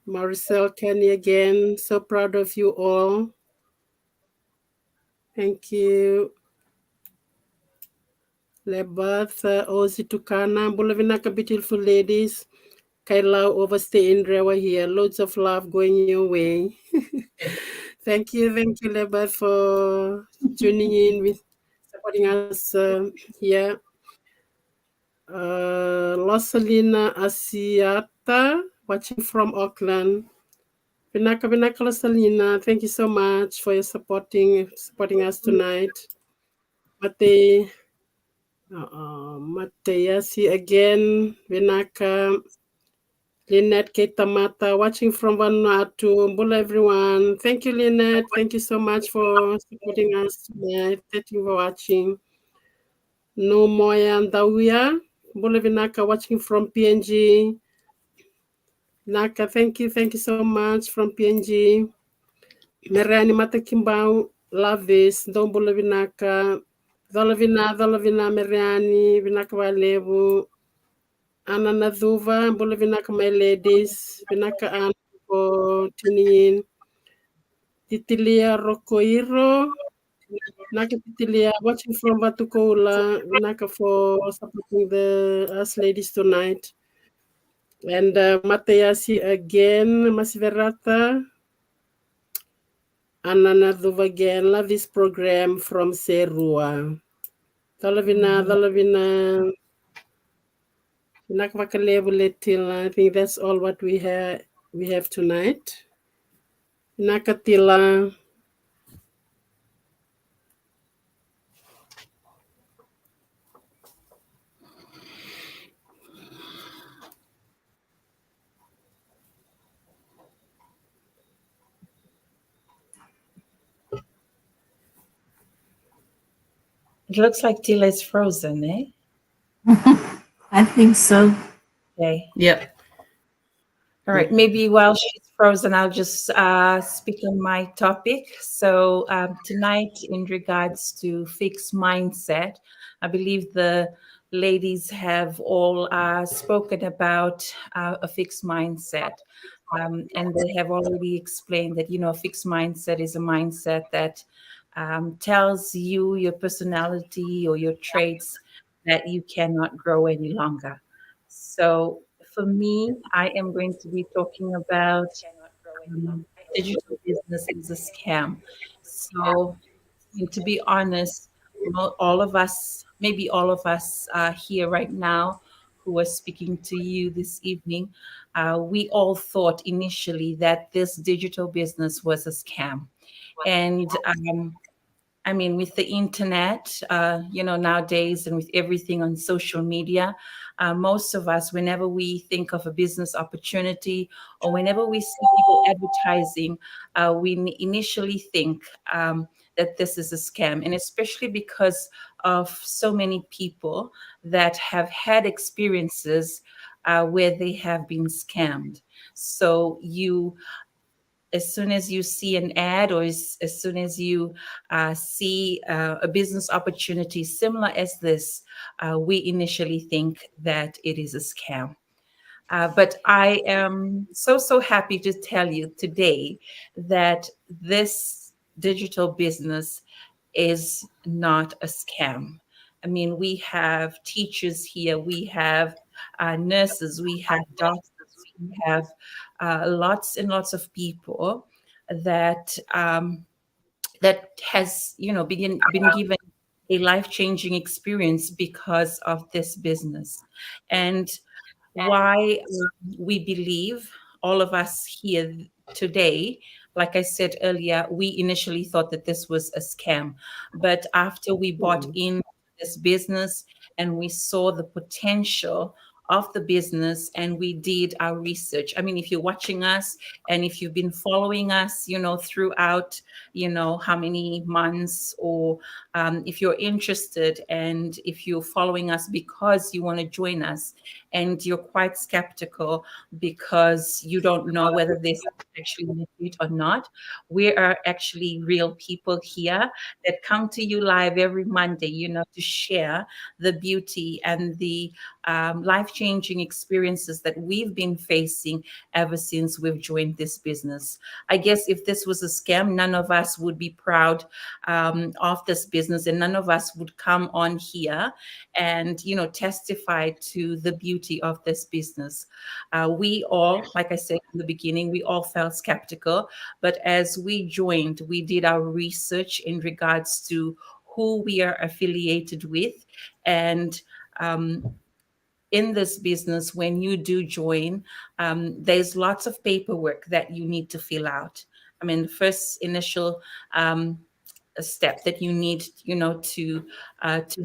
Maricel Kenny again, so proud of you all. Thank you. Lebath, Ozi Tukana, Bulavinaka, beautiful ladies. Kaila overstay in Rewa here. Loads of love going your way. Thank you, Lebert, for tuning in with supporting us here. Losalina Asiata, watching from Auckland. Vinaka Losalina, thank you so much for your supporting us tonight. Mate, Mateyasi again, Vinaka. Lynette Ketamata, watching from Vanuatu. Mbula, everyone. Thank you, Lynette. Thank you so much for supporting us tonight. Thank you for watching. No Moya Ndawia. Mbula Vinaka, watching from PNG. Naka, thank you so much from PNG. Merani Matakimbau, love this. Ndombula Vinaka. Dolavina, Merani, Vinaka Valevu. Anna Naduva, Mbula Vinaka, my ladies. Vinaka Anna for tuning in. Titilia Rokoiro. Naka Titilia, watching from Vatukola. Vinaka for supporting us ladies tonight. And Mateyasi again, Masiverata. Anna Naduva again. Love this program from Serua. Dalavina. I think that's all what we have tonight. Nakatila. It looks like Tila is frozen, eh? I think so. Okay. Yep. All right, maybe while she's frozen, I'll just speak on my topic. So tonight, in regards to fixed mindset, I believe the ladies have all spoken about a fixed mindset. And they have already explained that, a fixed mindset is a mindset that tells you your personality or your traits that you cannot grow any longer. So for me, I am going to be talking about digital business is a scam. So, to be honest, all of us, maybe all of us here right now who are speaking to you this evening, we all thought initially that this digital business was a scam. And I mean, with the internet, nowadays, and with everything on social media, most of us, whenever we think of a business opportunity or whenever we see people advertising, we initially think that this is a scam. And especially because of so many people that have had experiences where they have been scammed. So as soon as you see an ad or as soon as you see a business opportunity similar as this, we initially think that it is a scam. But I am so happy to tell you today that this digital business is not a scam. I mean, we have teachers here, we have nurses, we have doctors, we have lots and lots of people that that has been given a life-changing experience because of this business. And why we believe, all of us here today, like I said earlier, we initially thought that this was a scam. But after we bought in this business and we saw the potential of the business and we did our research. I mean, if you're watching us and if you've been following us, throughout, how many months, or if you're interested and if you're following us because you want to join us and you're quite skeptical because you don't know whether this is actually legit or not, we are actually real people here that come to you live every Monday, to share the beauty and the life-changing experiences that we've been facing ever since we've joined this business. I guess if this was a scam, none of us would be proud of this business, and none of us would come on here and testify to the beauty of this business. We all, like I said in the beginning, we all felt skeptical, but as we joined, we did our research in regards to who we are affiliated with. And in this business, when you do join, there's lots of paperwork that you need to fill out. I mean, the first initial a step that you need to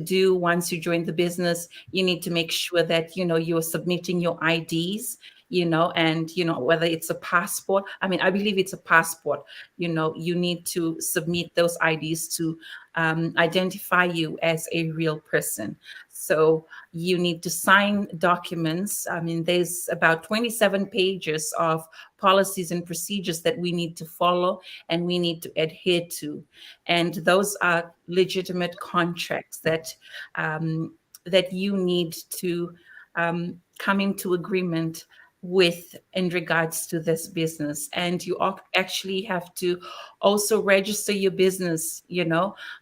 do once you join the business, you need to make sure that you're submitting your IDs, and whether it's a passport. I mean, I believe it's a passport. You need to submit those IDs to identify you as a real person. So you need to sign documents. I mean, there's about 27 pages of policies and procedures that we need to follow and we need to adhere to. And those are legitimate contracts that you need to come into agreement with in regards to this business. And you actually have to also register your business,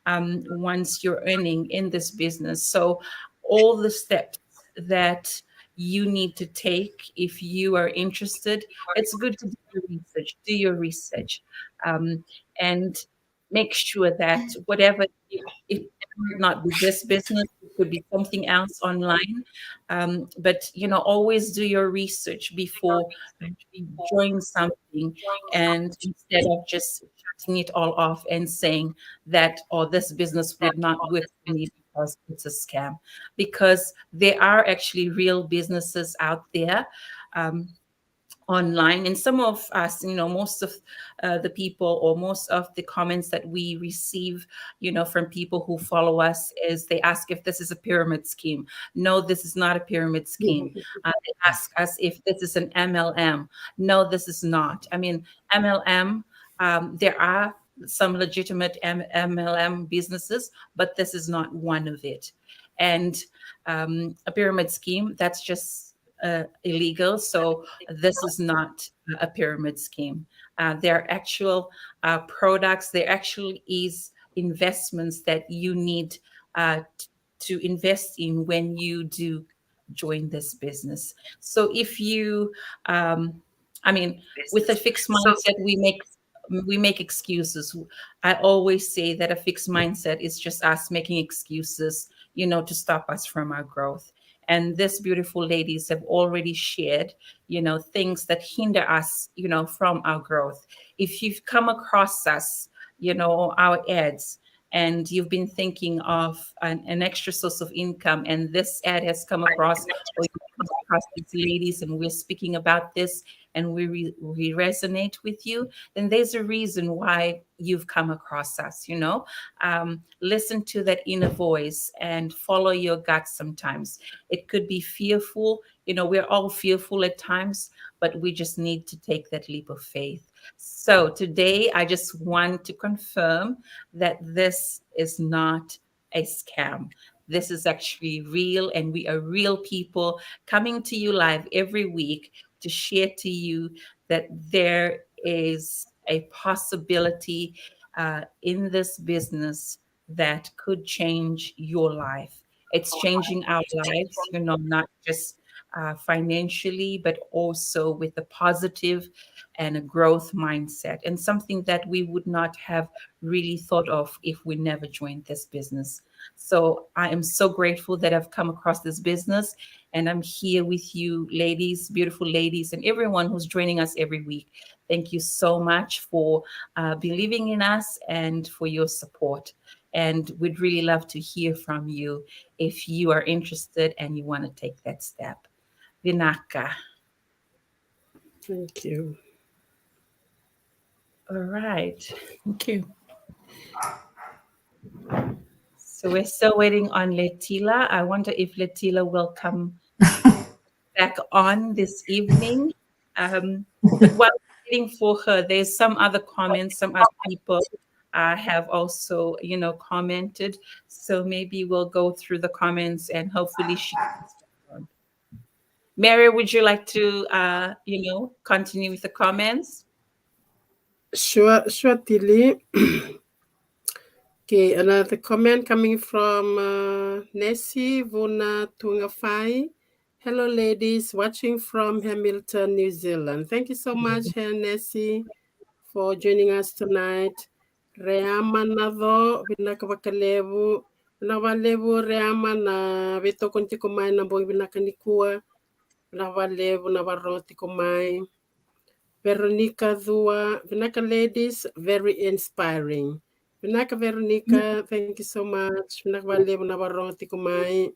once you're earning in this business. So all the steps that you need to take if you are interested, it's good to do your research, and make sure that whatever, it might not be this business, it could be something else online, but always do your research before you join something, and instead of just shutting it all off and saying that, oh, this business would not work for me because it's a scam. Because there are actually real businesses out there online, and some of us, most of the people, or most of the comments that we receive from people who follow us, is they ask if this is a pyramid scheme. No, this is not a pyramid scheme. They ask us if this is an MLM. No, this is not. I mean, MLM, there are some legitimate MLM businesses, but this is not one of it. And a pyramid scheme, that's just illegal. So this is not a pyramid scheme. There are actual products. There actually is investments that you need to invest in when you do join this business. So if you, I mean, with a fixed mindset, we make excuses. I always say that a fixed mindset is just us making excuses, to stop us from our growth. And these beautiful ladies have already shared, things that hinder us, from our growth. If you've come across us, our ads, and you've been thinking of an extra source of income, and this ad has come across, or you come across these ladies, and we're speaking about this, and we resonate with you, then there's a reason why you've come across us. Listen to that inner voice and follow your gut. Sometimes it could be fearful. We're all fearful at times, but we just need to take that leap of faith. So today, I just want to confirm that this is not a scam. This is actually real, and we are real people coming to you live every week to share to you that there is a possibility in this business that could change your life. It's changing our lives, not just financially, but also with a positive and a growth mindset, and something that we would not have really thought of if we never joined this business. So I am so grateful that I've come across this business, and I'm here with you, ladies, beautiful ladies, and everyone who's joining us every week. Thank you so much for believing in us and for your support. And we'd really love to hear from you if you are interested and you want to take that step. Vinaka. Thank you. All right. Thank you. So we're still waiting on Letila. I wonder if Letila will come back on this evening. But while we're waiting for her, there's some other comments, some other people have also, commented. So maybe we'll go through the comments and hopefully she can respond. Mary, would you like to, continue with the comments? Sure, Tilly. Okay, another comment coming from Nessie Vuna Tungafai. Hello, ladies, watching from Hamilton, New Zealand. Thank you so much, Nessie, for joining us tonight. Reama nado vinakavakalevu navalevu reama na vitokonti komai na bongi vinakanikua navalevu navaroti komai. Veronica Dhua, Vinaka ladies, very inspiring. Vinaka Veronica, thank you so much. Vinaka Valevu Navaroti Kumai.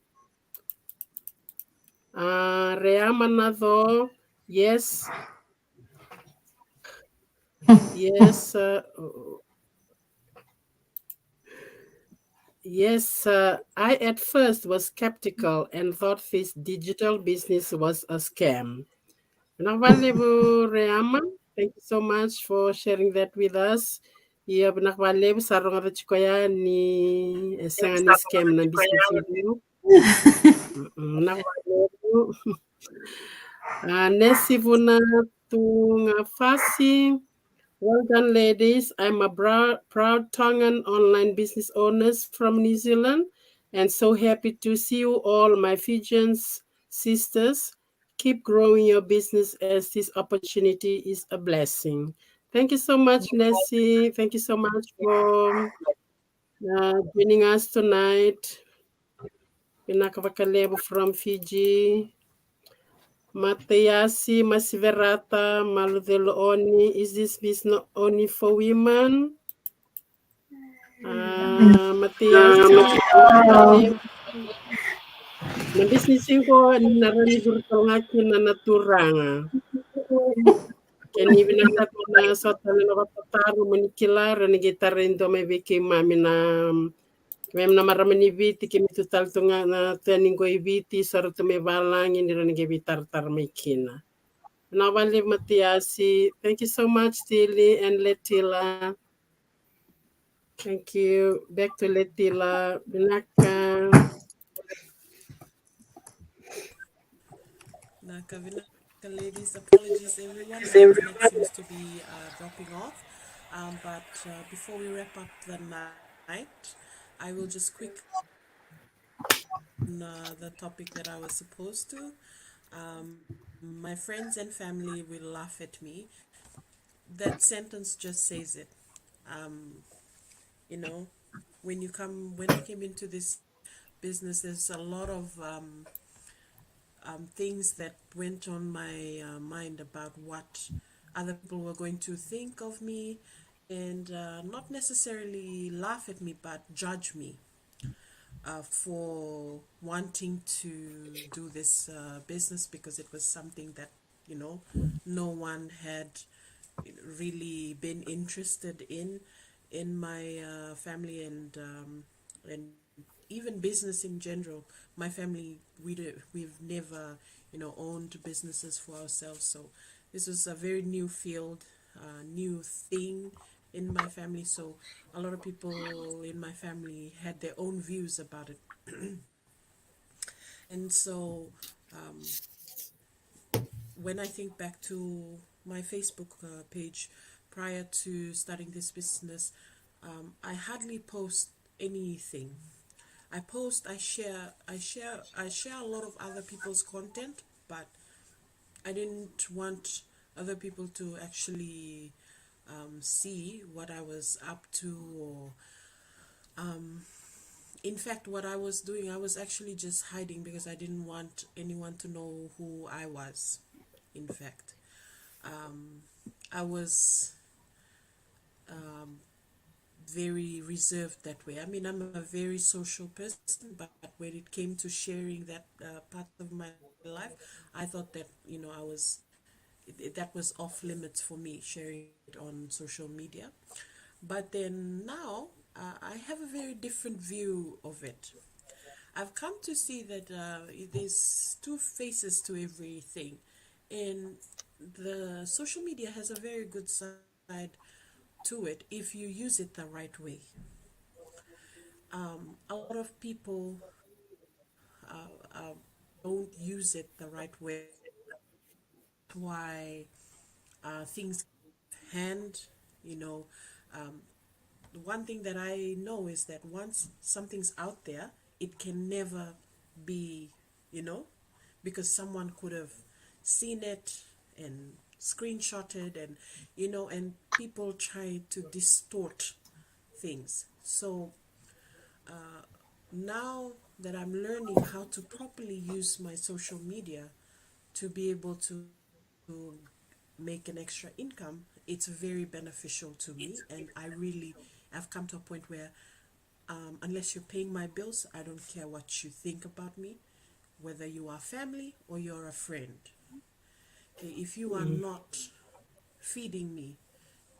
Reama Nado, yes. Yes. Yes, I at first was skeptical and thought this digital business was a scam. Nakvalevu Reama, thank you so much for sharing that with us. Iya nakvalevu sarong ata chikoya ni esanga ni scam na business hiyo. Nakvalevu. Nesivuna tungafasi. Well done, ladies. I'm a proud Tongan online business owners from New Zealand and so happy to see you all, my Fijian sisters. Keep growing your business as this opportunity is a blessing. Thank you so much, Nessie. Thank you so much for joining us tonight. Pinakavakalebu from Fiji. Mateyasi Masiverata Maludelo Oni. Is this business only for women? Mateyasi na business ko narani gurtongaki na naturanga. Kani vinakata na sota na wapataru manikila rani gitarindo may viki mami na kami na maramani viti kimi tutal tunga na teningo viti sarto me balang ini rani gitar tar may kina. Nawali Matiasi. Thank you so much, Tilly and Letila. Thank you. Back to Letila. Binaka. Vinaka ladies, apologies everyone. My internet seems to be dropping off. But before we wrap up the night, I will just quickly the topic that I was supposed to. My friends and family will laugh at me. That sentence just says it. Um, you know, when I came into this business, there's a lot of things that went on my mind about what other people were going to think of me, and not necessarily laugh at me, but judge me for wanting to do this business because it was something that no one had really been interested in my family, and even business in general. My family, we've never owned businesses for ourselves, so this was a very new field, new thing in my family. So a lot of people in my family had their own views about it. And so when I think back to my Facebook page prior to starting this business, I hardly post anything. I share a lot of other people's content, but I didn't want other people to actually see what I was up to, or in fact, what I was doing, I was actually just hiding because I didn't want anyone to know who I was. In fact, I was very reserved that way. I mean, I'm a very social person, but when it came to sharing that part of my life, I thought that that was off limits for me, sharing it on social media. But then now I have a very different view of it. I've come to see that there's two faces to everything, and the social media has a very good side to it if you use it the right way. A lot of people don't use it the right way. Why things hand, you know, um, the one thing that I know is that once something's out there, it can never be, you know, because someone could have seen it and screenshotted and, and people try to distort things. So now that I'm learning how to properly use my social media to be able to make an extra income, it's very beneficial to me. And I really have come to a point where, unless you're paying my bills, I don't care what you think about me, whether you are family or you're a friend. Okay, if you are not feeding me,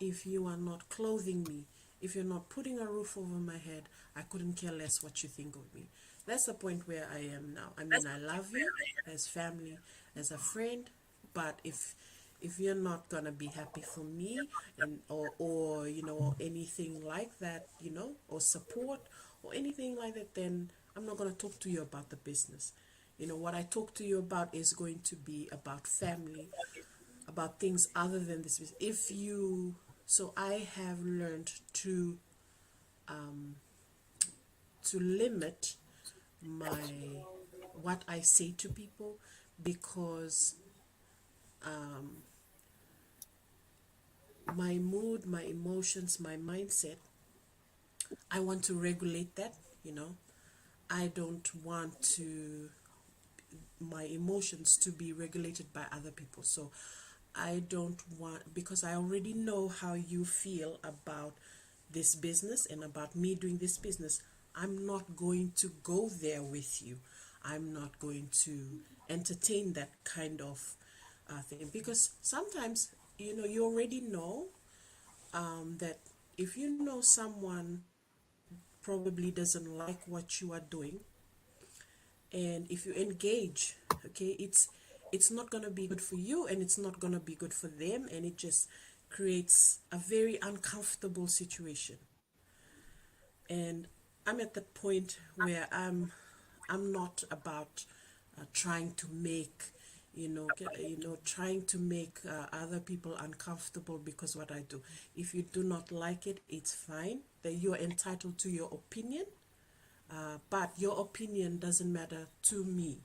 if you are not clothing me, if you're not putting a roof over my head, I couldn't care less what you think of me. That's the point where I am now. I mean, I love you as family, as a friend, but if you're not gonna be happy for me and or anything like that, or support or anything like that, then I'm not gonna talk to you about the business. What I talk to you about is going to be about family, about things other than this business. If you So I have learned to limit my what I say to people, because my mood, my emotions, my mindset, I want to regulate that, you know. I don't want to my emotions to be regulated by other people. So I don't want, because I already know how you feel about this business and about me doing this business. I'm not going to go there with you. I'm not going to entertain that kind of thing, because sometimes, you already know that if you know someone probably doesn't like what you are doing, and if you engage, okay, it's not going to be good for you, and it's not going to be good for them, and it just creates a very uncomfortable situation. And I'm at that point where I'm not about trying to make, trying to make other people uncomfortable because what I do. If you do not like it, it's fine, that you are entitled to your opinion, but your opinion doesn't matter to me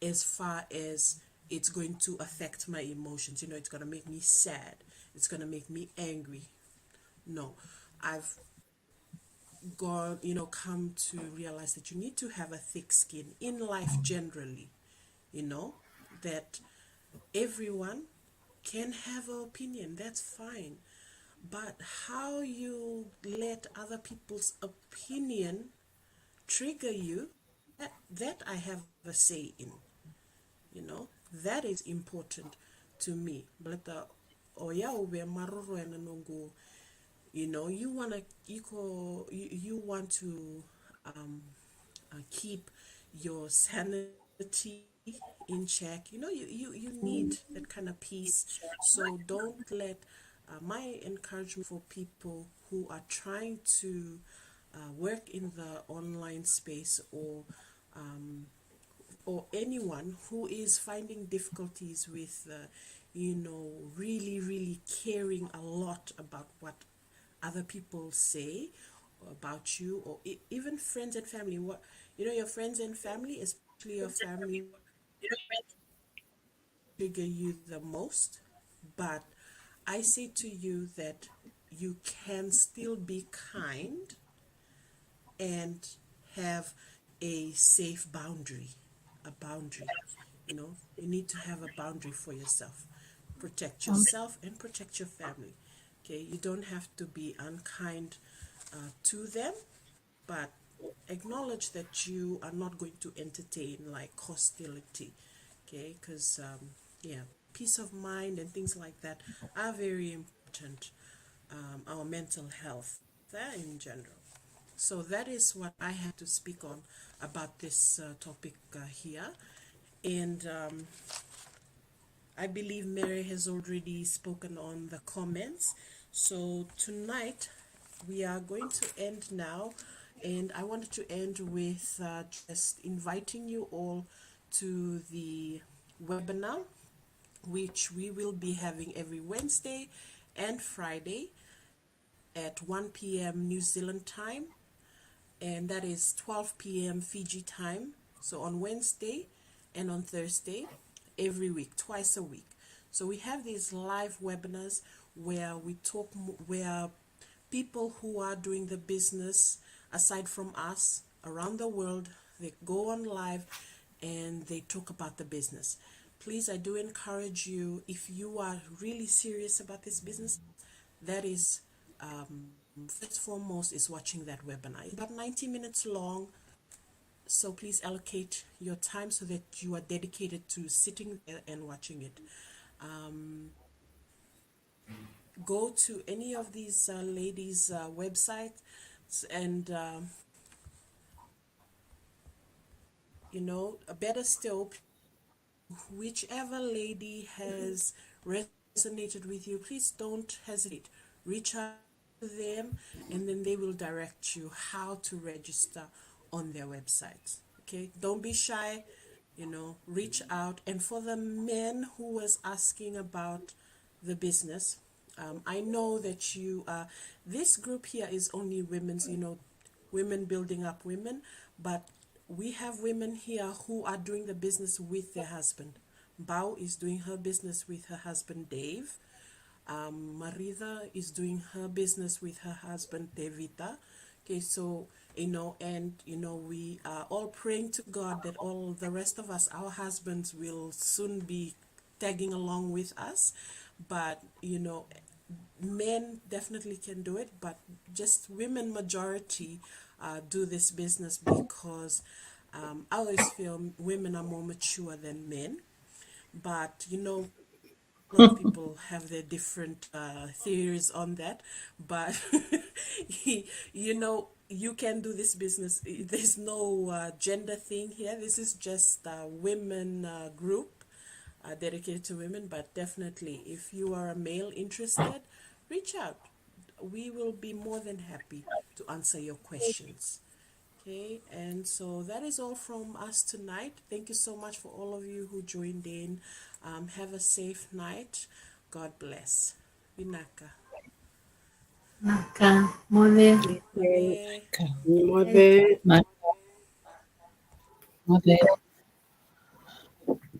as far as it's going to affect my emotions. It's going to make me sad. It's going to make me angry. No, I've come to realize that you need to have a thick skin in life generally, you know, that everyone can have an opinion. That's fine. But how you let other people's opinion trigger you, that I have a say in. That is important to me. Blata oya ube maroro ya nanongo. You want to keep your sanity in check. You need that kind of peace. So don't let my encouragement for people who are trying to work in the online space, or anyone who is finding difficulties with, really, really caring a lot about what other people say about you, or even friends and family. Your friends and family, especially your family, trigger you the most. But I say to you that you can still be kind and have a safe boundary, a boundary. You need to have a boundary for yourself. Protect yourself and protect your family. Okay, you don't have to be unkind to them, but acknowledge that you are not going to entertain like hostility. Okay, because yeah, peace of mind and things like that are very important. Our mental health in general. So that is what I had to speak on about this topic here. And I believe Mary has already spoken on the comments. So tonight we are going to end now. And I wanted to end with just inviting you all to the webinar, which we will be having every Wednesday and Friday at 1 p.m. New Zealand time, and that is 12 p.m. Fiji time. So on Wednesday and on Thursday, every week, twice a week. So we have these live webinars where we talk, where people who are doing the business aside from us around the world, they go on live and they talk about the business. Please, I do encourage you, if you are really serious about this business, that is first foremost is watching that webinar. It's about 90 minutes long, so please allocate your time so that you are dedicated to sitting there and watching it. Go to any of these ladies' websites, and better still, whichever lady has resonated with you, please don't hesitate. Reach out to them, and then they will direct you how to register on their website. Okay, don't be shy. Reach out. And for the men who was asking about the business, I know that this group here is only women's, women building up women, but we have women here who are doing the business with their husband. Bao is doing her business with her husband Dave. Marida is doing her business with her husband Devita. Okay, so and we are all praying to God that all the rest of us, our husbands, will soon be tagging along with us. But men definitely can do it, but just women majority do this business because I always feel women are more mature than men. But a lot of people have their different theories on that, but you can do this business. There's no gender thing here. This is just a women group dedicated to women. But definitely, if you are a male interested, reach out. We will be more than happy to answer your questions. Okay, and so that is all from us tonight. Thank you so much for all of you who joined in. Have a safe night. God bless. Vinaka. Naka, mole. Mane. Mother. Mother.